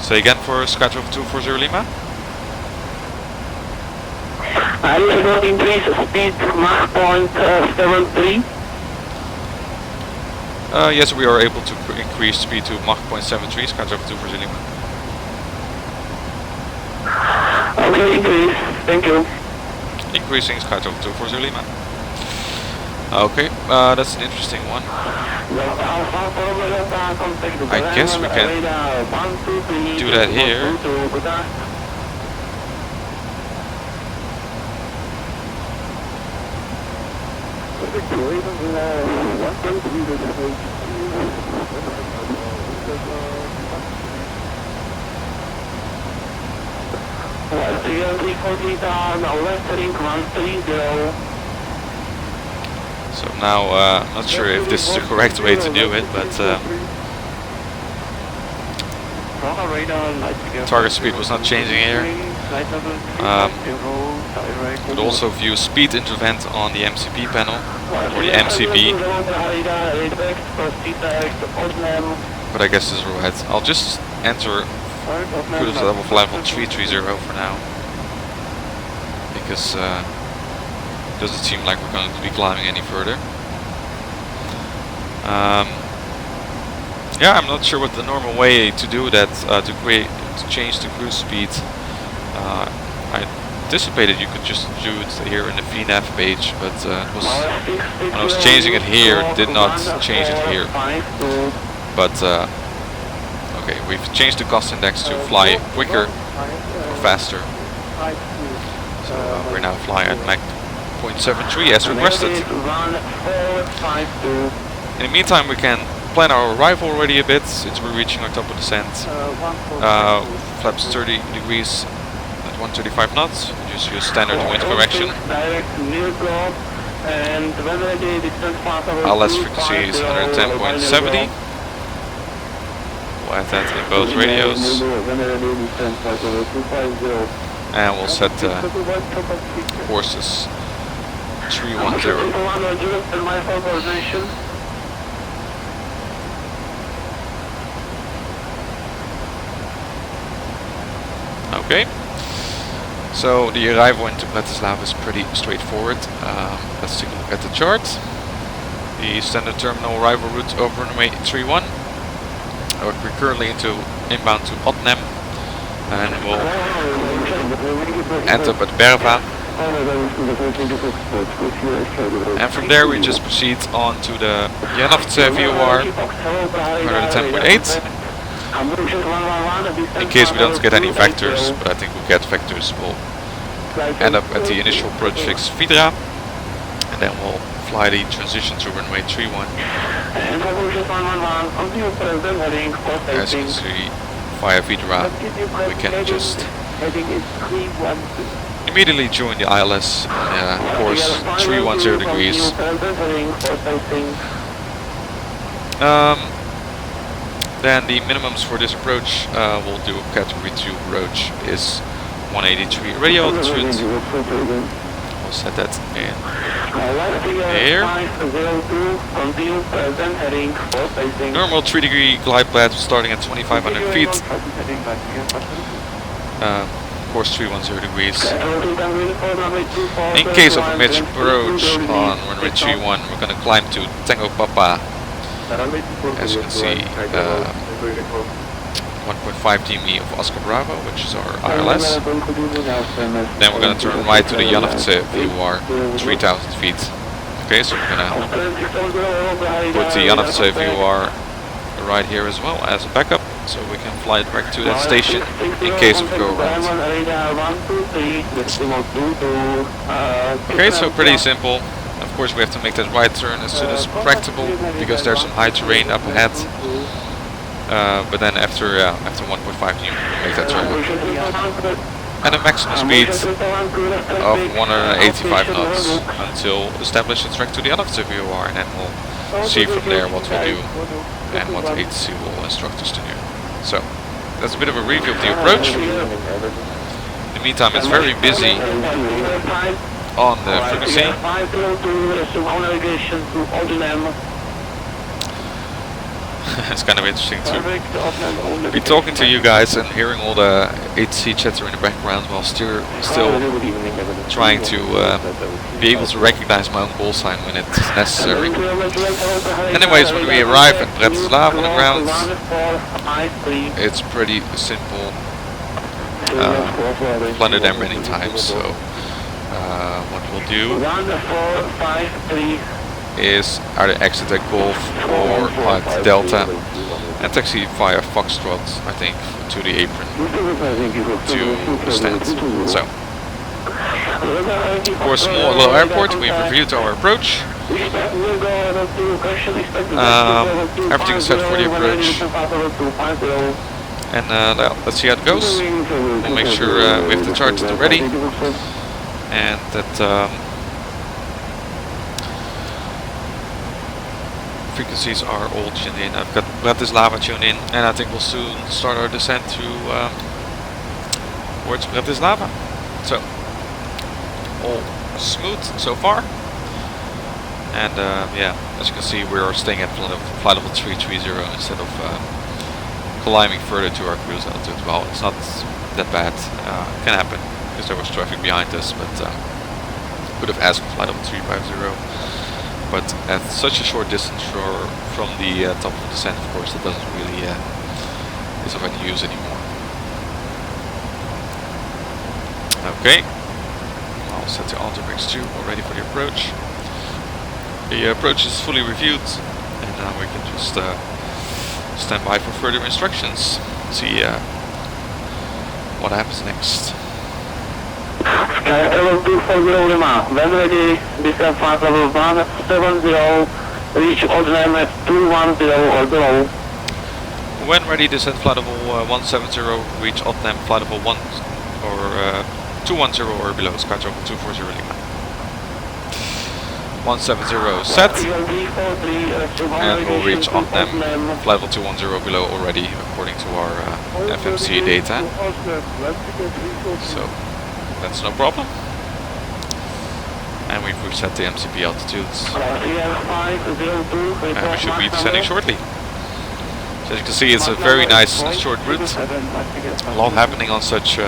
say again for Skytravel 240 Lima? I will increase speed Mach 0.73. Yes, we are able to increase speed to Mach 0.73, Skytravel 240 Lima. Okay, increase. Thank you. Increasing Skytravel 240 Lima. Okay, that's an interesting one. I guess we can do that here. So now, I'm not sure if this is the correct way to do it, but target speed was not changing here. Could also view speed intervent on the MCP panel, or the MCP. But I guess this is right. I'll just enter cruise level flight level 330 for now, because Doesn't seem like we're going to be climbing any further. Yeah, I'm not sure what the normal way to do that, to change the cruise speed. I anticipated you could just do it here in the VNAV page, but when I was changing it here, it did not change it here. But okay, we've changed the cost index to fly quicker or faster. So we're now flying at Mach 0.73 as requested. In the meantime, we can plan our arrival already a bit since we're reaching our top of descent. Flaps 30 degrees at 135 knots. We just use standard wind correction. ILS frequency is 110.70. We'll add that in both radios. And we'll set courses 310. Okay, so the arrival into Bratislava is pretty straightforward. Let's take a look at the chart. The standard terminal arrival route over runway 31. We're currently inbound to ODNEM, and we'll end up at Berva. And from there we just proceed on to the Handoff VOR 110.8. In case we don't get any vectors, but I think we'll get vectors, we'll end up at the initial approach fix Vidra, and then we'll fly the transition to runway 31. As you can see, via Vidra, we can just immediately join the ILS on course 310 degrees. Then the minimums for this approach, we'll do category 2 approach is 183 radio altitude. We'll set that in here. Normal 3 degree glide path starting at 2500 feet. Course 310 degrees. In case of a mid approach on runway 31, we're going to climb to Tango Papa. As you can see, 1.5 dmi of Oscar Bravo, which is our ILS. Then we're going to turn right to the Handoff VOR 3000 feet. Okay, so we're going to put the Handoff VOR right here as well as a backup, so we can fly it back to that station in case of go around. Okay, so pretty simple. Of course we have to make that right turn as soon as practicable because there's some high terrain up ahead. But then after 1.5 you make that turn. And a maximum speed of 185 knots until establish the track to the Handoff VOR, and then we'll see from there what we'll do and what ATC will instruct us to do. So that's a bit of a review of the approach. In the meantime, it's very busy on the frequency. It's kind of interesting to be talking to you guys and hearing all the ATC chatter in the background while still trying to be able to recognize my own call sign when it's necessary. Anyways, when we arrive at Bratislava on the ground, it's pretty simple. Planned them many times, so what we'll do is either exit at Golf or at Delta and taxi via Foxtrot, I think, to the apron to the stand. So, for a small little airport, we've reviewed our approach. Everything is set for the approach. And let's see how it goes. We'll make sure we have the chart ready and that frequencies are all tuned in. I've got Bratislava tuned in, and I think we'll soon start our descent towards Bratislava. So, all smooth so far. And yeah, as you can see, we are staying at flight level 330 instead of climbing further to our cruise altitude. Well, it's not that bad. It can happen because there was traffic behind us, but Could have asked for flight level 350, but at such a short distance from the top of the descent, of course, that doesn't really is of any use anymore. Okay, I'll set the auto brakes too, all ready for the approach. The approach is fully reviewed, and now we can just stand by for further instructions. See what happens next. Sky level 240 Lima, when ready, descend flight level 170, reach ODNEM at 210 or below. When ready, descend flight level 170, reach ODNEM flight level 1 or 210 or below, Sky level 240 Lima. 170 set, and we'll reach ODNEM flight level 210 below already, according to our FMC data. So that's no problem. And we've reset the MCP altitudes. And we should be descending shortly. So as you can see, it's a very nice short route. A lot happening on such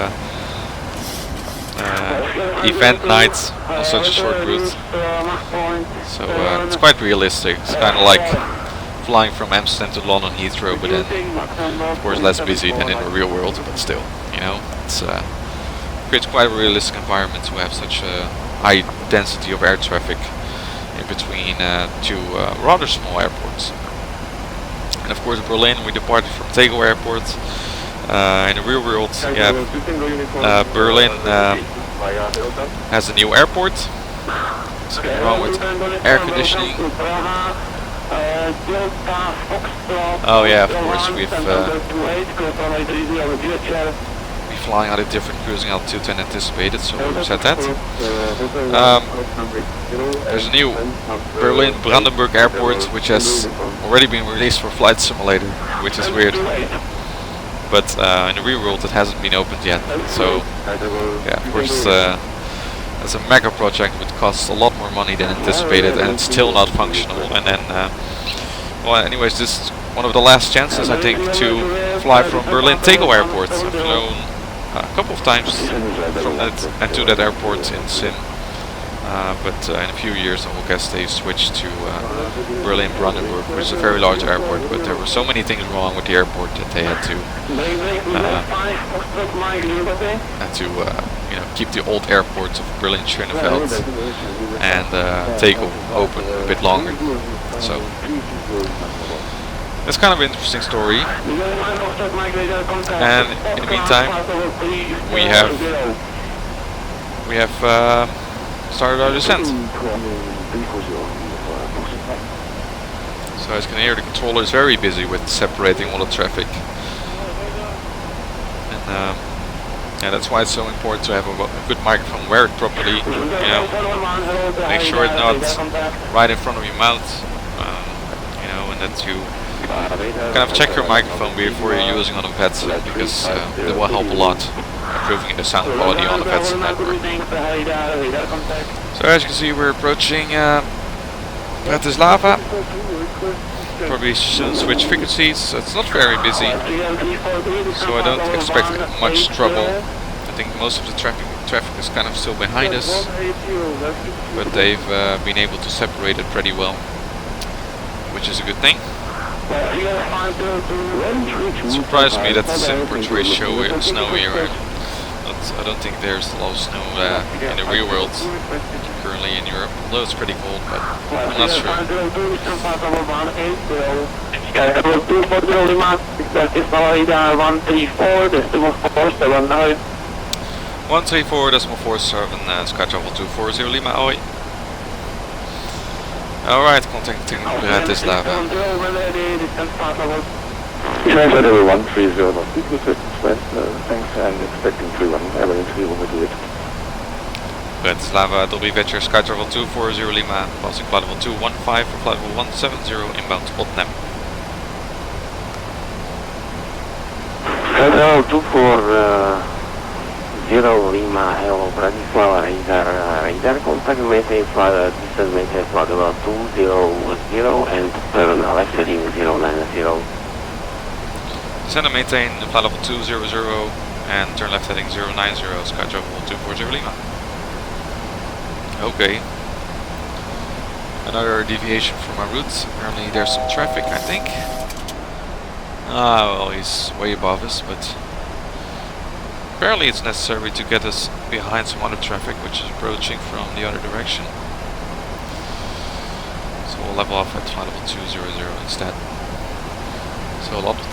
event nights on such a short route. So it's quite realistic. It's kind of like flying from Amsterdam to London Heathrow, but then of course less busy than in the real world, but still, you know, it's creates quite a realistic environment to have such a high density of air traffic in between two rather small airports. And of course Berlin, we departed from Tegel airport. In the real world, yeah, Berlin has a new airport. Something wrong with air conditioning. Oh yeah, of course, we're flying at a different cruising altitude than anticipated, so we've set that. There's a new Berlin Brandenburg airport, which has already been released for Flight Simulator, which is weird. But in the real world it hasn't been opened yet, so yeah, of course it's a mega project which costs a lot more money than anticipated, and it's still not functional. And then, well, anyways, this is one of the last chances, I think, to fly from Berlin Tegel airport. I've flown a couple of times from that and to that airport in Sim, but in a few years I will guess they switched to Berlin Brandenburg, which is a very large airport, but there were so many things wrong with the airport that they had to you know, keep the old airports of Berlin Schönefeld and Tegel open a bit longer. So it's kind of an interesting story. And in the meantime, we have started our descent. So as you can hear, the controller is very busy with separating all the traffic. And yeah, that's why it's so important to have a good microphone. Wear it properly, you know. Make sure it's not right in front of your mouth, you know, and that you kind of check your microphone before you're using on a VATSIM, because that will help a lot improving the sound quality on the VATSIM network. So as you can see, we're approaching Bratislava. Probably soon switch frequencies. It's not very busy, so I don't expect much trouble. I think most of the traffic is kind of still behind us, but they've been able to separate it pretty well, which is a good thing. It surprised me that the sim portrays snow here. I don't think there's a lot of snow in the real world currently in Europe, although it's pretty cold, but I'm not sure. 134.47, Sky Travel 240 Lima, oi. Alright, contacting Bratislava. Translate over 130, thanks, and expecting 31, emergency will do it. Bratislava, Dolby Vetcher, Sky Travel 240 Lima, passing flight level 215 for flight level 170, inbound to ODNEM. Sky Travel 240 Lima, hello, Bratislava, radar contact, maintain flight, distance maintain flight level 200 and turn left heading 090. Descend and maintain flight level 200 and turn left heading 090, Sky Travel 240 Lima. Okay. Another deviation from my route. Apparently there's some traffic, I think. Ah, well, he's way above us, but apparently it's necessary to get us behind some other traffic which is approaching from the other direction. So we'll level off at flight level 200 instead. So a lot of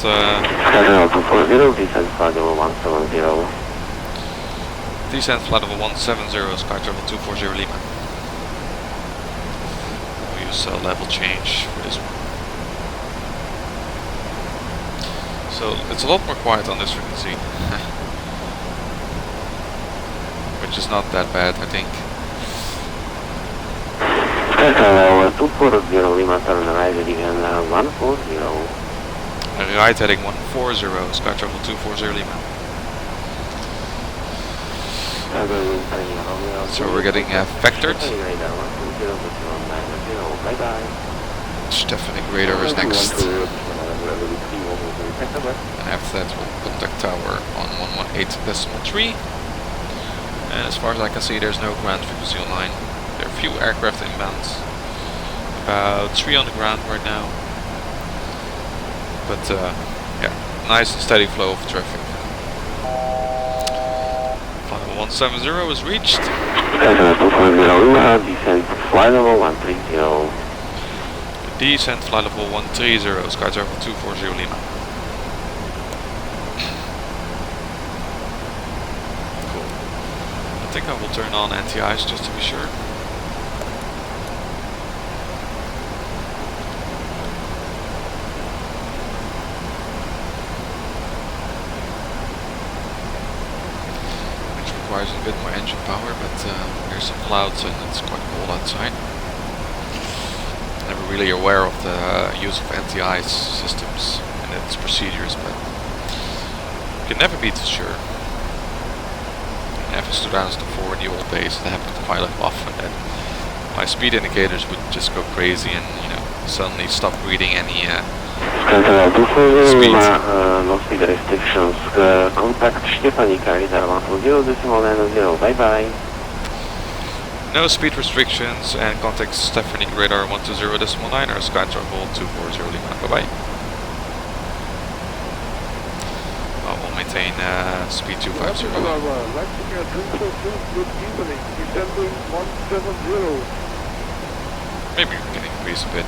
descent flight level 170. descent flight level 170, sky travel 240 Lima. We'll use level change for this one. So it's a lot more quiet on this frequency. Which is not that bad, I think. Hello, 240 Lima, turn right heading 140. Right heading 140, sky travel 240 Lima. So we're getting vectored. Štefánik radar is next. And after that we'll contact tower on 118.3. And as far as I can see, there's no ground frequency online. There are a few aircraft inbounds. About 3 on the ground right now. But yeah, nice and steady flow of traffic. Flight level 170 is reached. Descent flight level 130. Descent flight level 130, sky travel 240 Lima. Cool. I think I will turn on anti-ice just to be sure. Requires a bit more engine power, but there's some clouds and it's quite cold outside. Never really aware of the use of anti-ice systems and its procedures, but you can never be too sure. Never stood down for the old days that happened quite often that my speed indicators would just go crazy and, you know, suddenly stop reading any speed. No speed restrictions. Contact Štefánik radar 140.90. Bye bye. No speed restrictions and contact Štefánik radar 120.9 or sky travel 240 Lima. Bye bye. We'll maintain speed 250. Maybe we can increase a bit.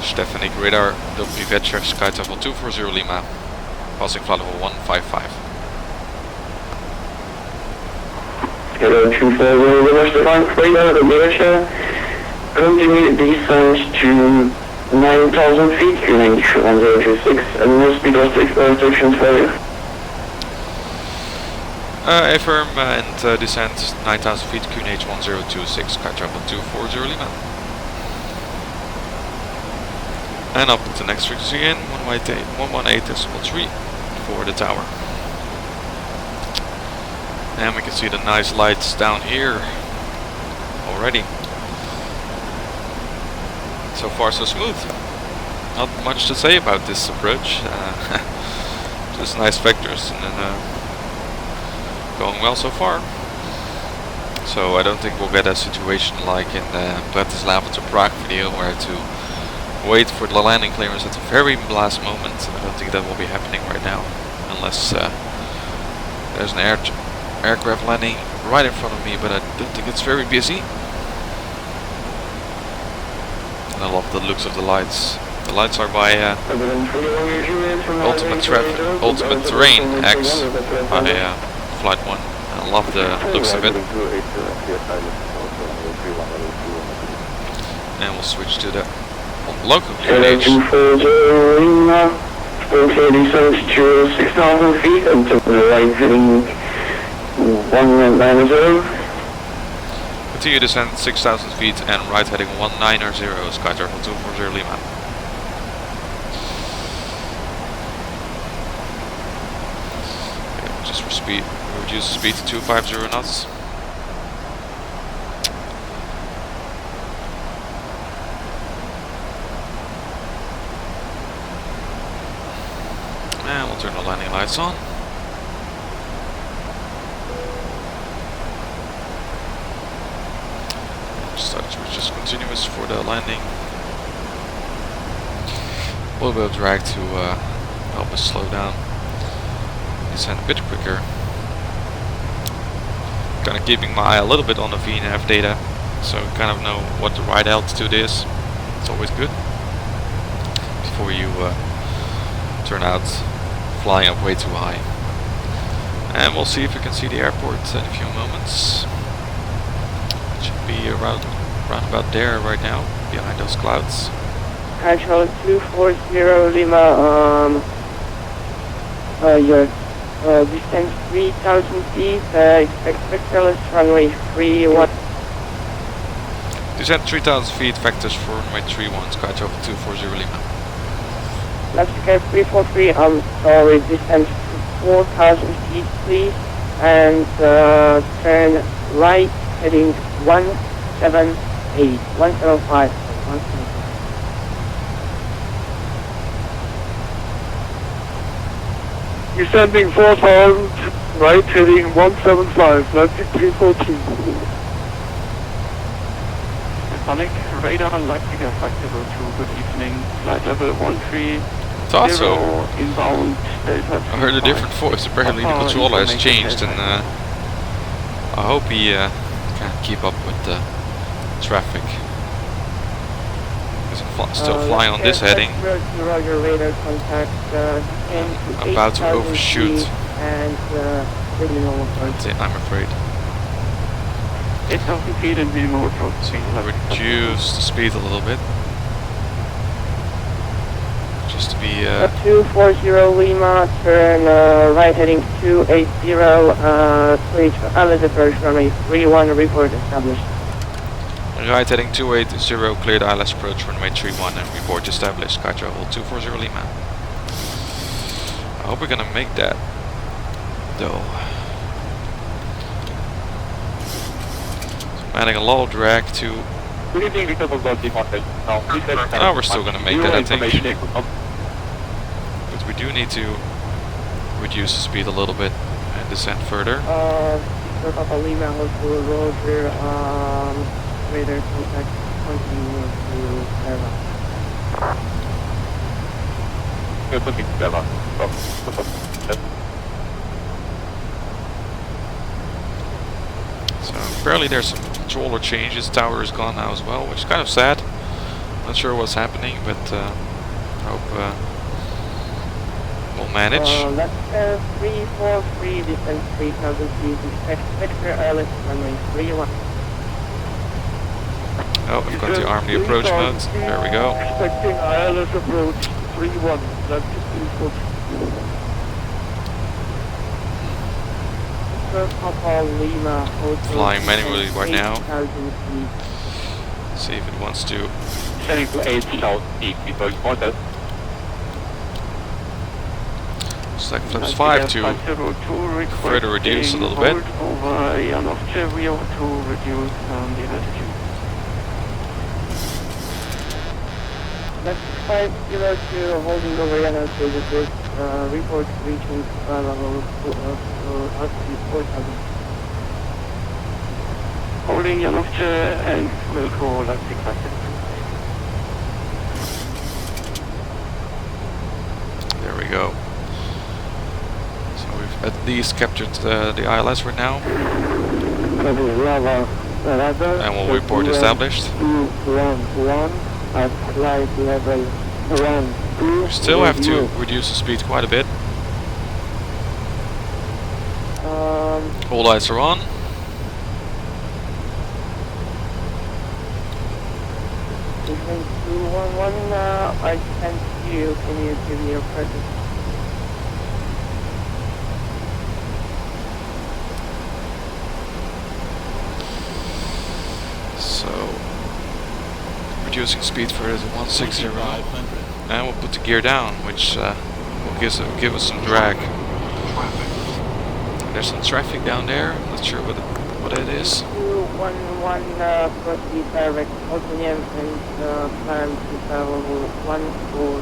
Štefánik radar vacc-sag sky travel 240 Lima, passing flight level 155. Hello, 240 Štefánik radar, Berlin. Continue descent to 9,000 feet, QNH 1026, and no speed restrictions for you. Affirm and descent 9,000 feet, QNH 1026, sky travel 240 Lima. And up to the next frequency again, 118.3 for the tower. And we can see the nice lights down here already. So far so smooth. Not much to say about this approach. Just nice vectors and going well so far. So I don't think we'll get a situation like in the Bratislava to Prague video where I had to wait for the landing clearance at the very last moment. I don't think that will be happening right now, unless there's an aircraft landing right in front of me, but I don't think it's very busy. And I love the looks of the lights. The lights are by Ultimate Terrain X by Flight 1. I love the looks of it. And we'll switch to the local QNH. Descent to 6,000 feet and to the right heading 190. Continue descent 6,000 feet and right heading 190, sky travel 240 Lima. Okay, just for speed, reduce the speed to 250 knots. Turn the landing lights on. Start switch is continuous for the landing. A little bit of drag to help us slow down. Descend a bit quicker. Kind of keeping my eye a little bit on the VNAV data, so you kind of know what the right altitude is. It's always good before you turn out flying up way too high. And we'll see if we can see the airport in a few moments. It should be around about there right now, behind those clouds. Control 240 Lima, your distance 3,000 feet, expect vectorless runway 31. Descend 3,000 feet, vectors for runway 31, Skytravel 240 Lima. Left scale 343, sorry, distance 4,000 feet please, and turn right, heading 178, 175, 175. Descending 4,000, right, heading 175, landing 314. Štefánik, radar, lightning factor 2, good evening, flight level 13. It's also, inbound, I heard a different voice, apparently the controller has changed, and I hope he can keep up with the traffic. Still flying on this heading. I'm about to overshoot. I'm afraid. 8,000 feet and minimum approach speed. Reduce the speed a little bit. Just to be 240 Lima, turn right heading 280, switch ILS Approach runway 31, report established. Right heading 280, cleared ILS Approach runway 31 and report established, Skytravel 240 Lima. I hope we're gonna make that, though. So adding a lot of drag to... Oh, we're still gonna make that, I think. But we do need to reduce the speed a little bit and descend further. Lima, Roger, radar contact continue to Praha. So apparently there's some controller changes. Tower is gone now as well, which is kind of sad. Not sure what's happening, but hope we'll manage. Let's 343, distance 3,000 feet, expect vector ILS runway 31. Oh, we've got the Army approach mode. There we go. Expecting ILS Approach 31, landing 314. Flying manually right now. See if it wants to. Setting to 8,000 feet before you want that. Select flaps 5 to further reduce a little bit. Over Handoff to reduce the altitude. Left 502, holding over Handoff to the report reaching level altitude 4,000. Holding Handoff and will go left factor. There we go. So we've at least captured the ILS right now. And we'll report established. We still have to reduce the speed quite a bit. All lights are on. I can't see you. Can you give me your presence? So, reducing speed further to 160, and we'll put the gear down, which will give us some drag. There's some traffic down there. I'm not sure what it is. 211 proceed direct ODNEM and plan to travel 140.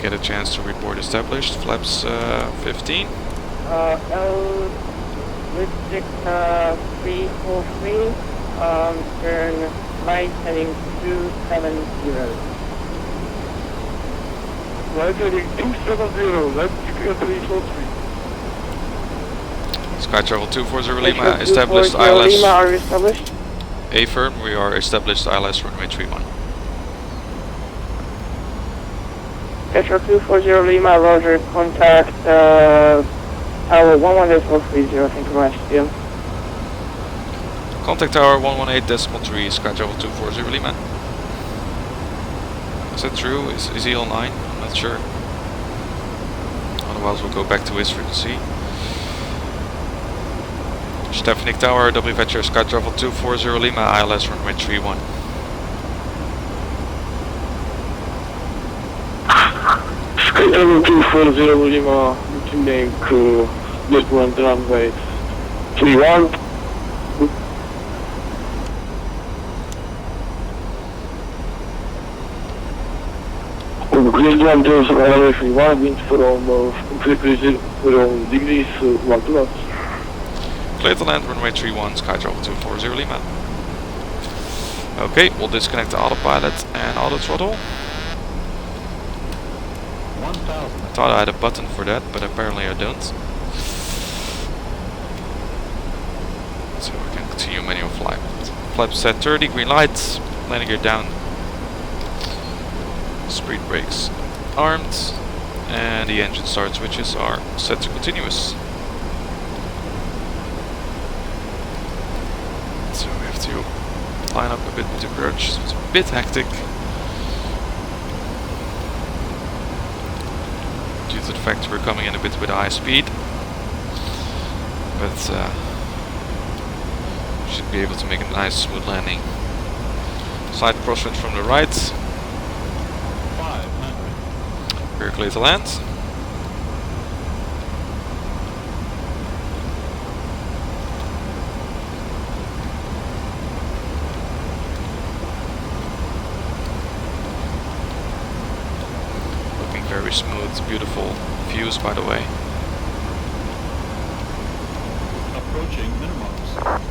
get a chance to report established. Flaps 15. L district 343, turn right heading 270. Right heading 270, left 343. Sky Travel 240 Lima, established ILS. Lima, are you established? Affirm, we are established ILS runway 31. Petrol 240 Lima, Roger, contact tower 118.30, synchronized still. Contact tower 118.3, Sky Travel 240 Lima. Is that true? Is he online? I'm not sure. Otherwise we'll go back to his frequency. Štefánik Tower, WVATSIM Sky Travel 240 Lima, ILS runway 31. Sky Travel 240 Lima, returning midpoint runway 31. Grid 1 doors runway 31, wind from frequency from degrees 1 knots. Clear to land runway 31, Sky Travel 240 Lima. Okay, we'll disconnect the autopilot and auto throttle. 1000. I thought I had a button for that, but apparently I don't. So we can continue manual flight. Flaps set 30, green lights, landing gear down. Speed brakes armed, and the engine start switches are set to continuous. So we have to line up a bit with the approach, so it's a bit hectic. Due to the fact we're coming in a bit with high speed. But should be able to make a nice smooth landing. Slight crosswind from the right. 500. We're clear to land. Very smooth, beautiful views, by the way. Approaching minimums.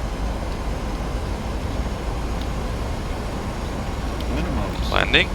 Minimums. Landing.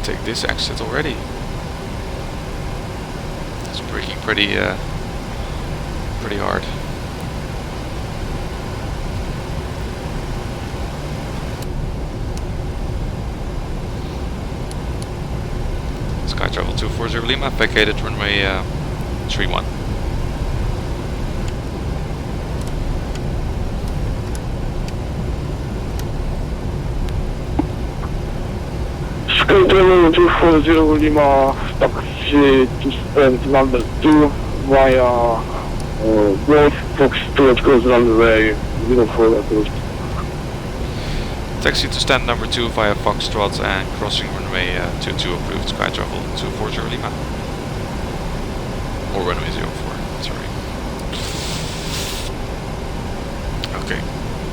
Take this exit already. It's braking pretty hard. Sky Travel 240 Lima, vacated runway 31. Sky Travel 240 Lima, taxi to stand number 2 via Golf Foxtrot cross runway 04 approved. Taxi to stand number 2 via Foxtrot and crossing runway 22 approved. Sky Travel 240 Lima. Or runway 04, sorry. Okay,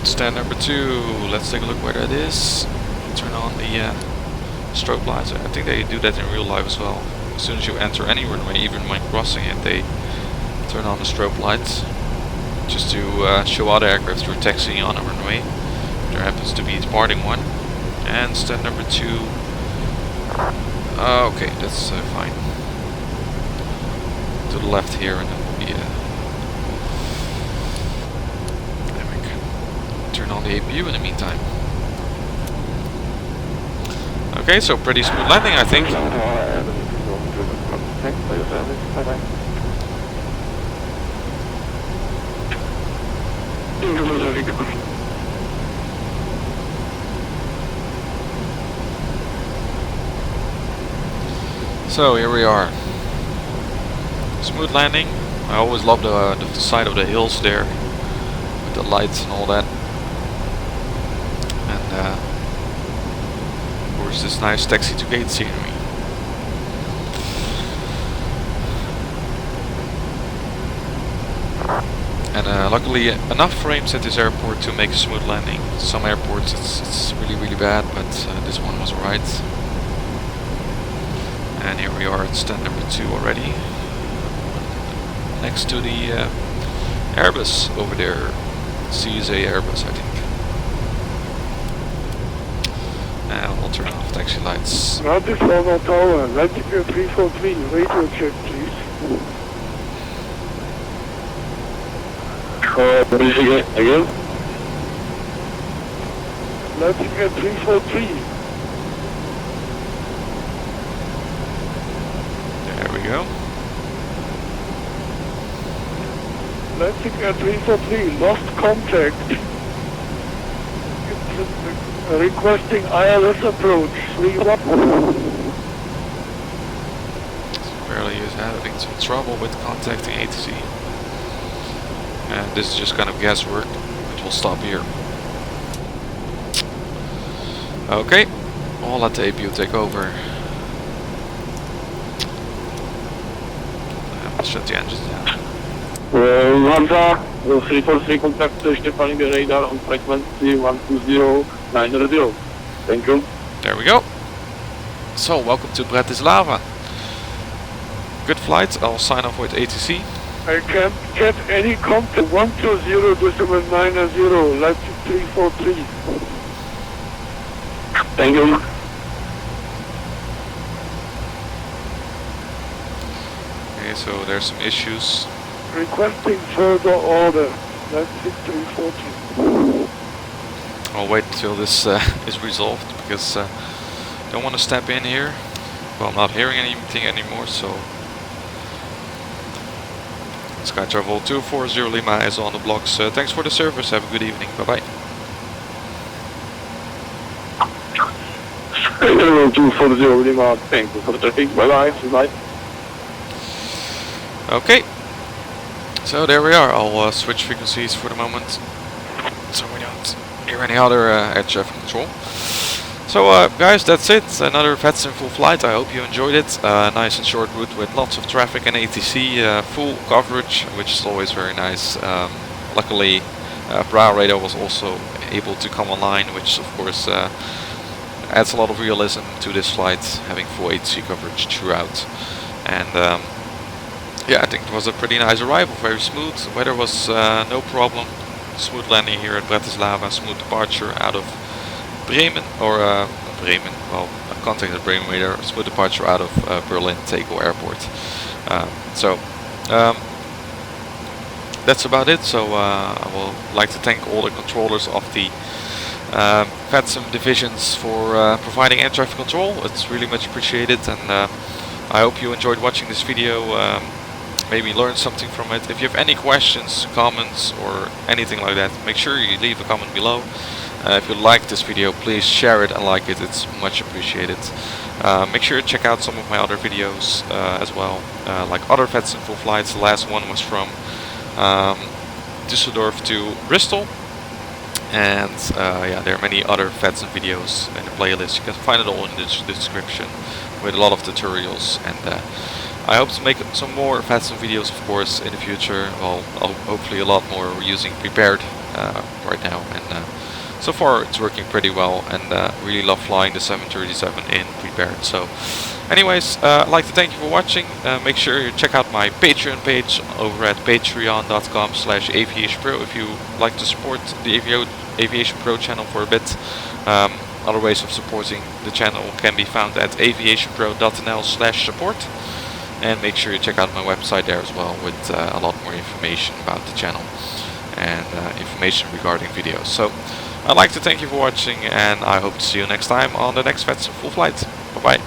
stand number 2, let's take a look where that is. Turn on the strobe lights. I think they do that in real life as well. As soon as you enter any runway, even when crossing it, they turn on the strobe lights just to show other aircraft you're taxiing on a runway. There happens to be a departing one. And stand number 2. Okay, that's fine. To the left here, and then we'll be there we can turn on the APU in the meantime. Okay, so pretty smooth landing, I think. So here we are. Smooth landing. I always love the side of the hills there with the lights and all that. And of course this nice taxi to gate scenery. And luckily enough frames at this airport to make a smooth landing. Some airports it's really bad, but this one was alright. And here we are at stand number 2 already. Next to the Airbus over there. CSA Airbus, I think. And we'll turn off taxi lights. Bratislava Tower, Latitude 343, radio check please. Again? Latitude 343. There we go. Latitude 343, lost contact. Requesting ILS Approach, 31. Apparently he's having some trouble with contacting ATC. And this is just kind of guesswork. It will stop here. Okay, I'll let the APU take over. And shut the engines down. Hansa, 343 contact Štefánik radar on frequency 120.900. Thank you. There we go. So, welcome to Bratislava. Good flight. I'll sign off with ATC. I can't get any contact, 120.900, Latitude 343. Thank you. Okay, so there's some issues. Requesting further order, Latitude 340. I'll wait until this is resolved because I don't want to step in here. Well, I'm not hearing anything anymore, so Sky Travel 240 Lima is on the blocks. Thanks for the service. Have a good evening. Bye bye. 240 Lima. Thank you for the traffic. Bye bye. Bye. Okay. So there we are. I'll switch frequencies for the moment, so we don't hear any other air traffic control. So guys, that's it. Another VATSIM Full Flight. I hope you enjoyed it. Nice and short route with lots of traffic and ATC, full coverage, which is always very nice. Luckily, Praha Radar was also able to come online, which of course adds a lot of realism to this flight, having full ATC coverage throughout. And yeah, I think it was a pretty nice arrival, very smooth. The weather was no problem. Smooth landing here at Bratislava, smooth departure out of Bremen, or Bremen, well, contacted Bremen Radar, smooth departure out of Berlin Tegel airport. That's about it. So I will like to thank all the controllers of the VATSIM divisions for providing air traffic control. It's really much appreciated, and I hope you enjoyed watching this video. Maybe learn something from it. If you have any questions, comments, or anything like that, make sure you leave a comment below. If you like this video, please share it and like it. It's much appreciated. Make sure to check out some of my other videos as well, like other VATSIM Full Flights. The last one was from Düsseldorf to Bristol. And yeah, there are many other VATSIM videos in the playlist. You can find it all in the description with a lot of tutorials. And I hope to make some more VATSIM videos, of course, in the future. Well, hopefully a lot more. We're using Prepared right now, and so far it's working pretty well, and really love flying the 737 in Prepared. So anyways, I'd like to thank you for watching. Make sure you check out my Patreon page over at patreon.com/AviationPro if you like to support the Aviation Pro channel for a bit. Other ways of supporting the channel can be found at aviationpro.nl/support. And make sure you check out my website there as well with a lot more information about the channel and information regarding videos. So I'd like to thank you for watching, and I hope to see you next time on the next VATSIM Full Flight. Bye bye.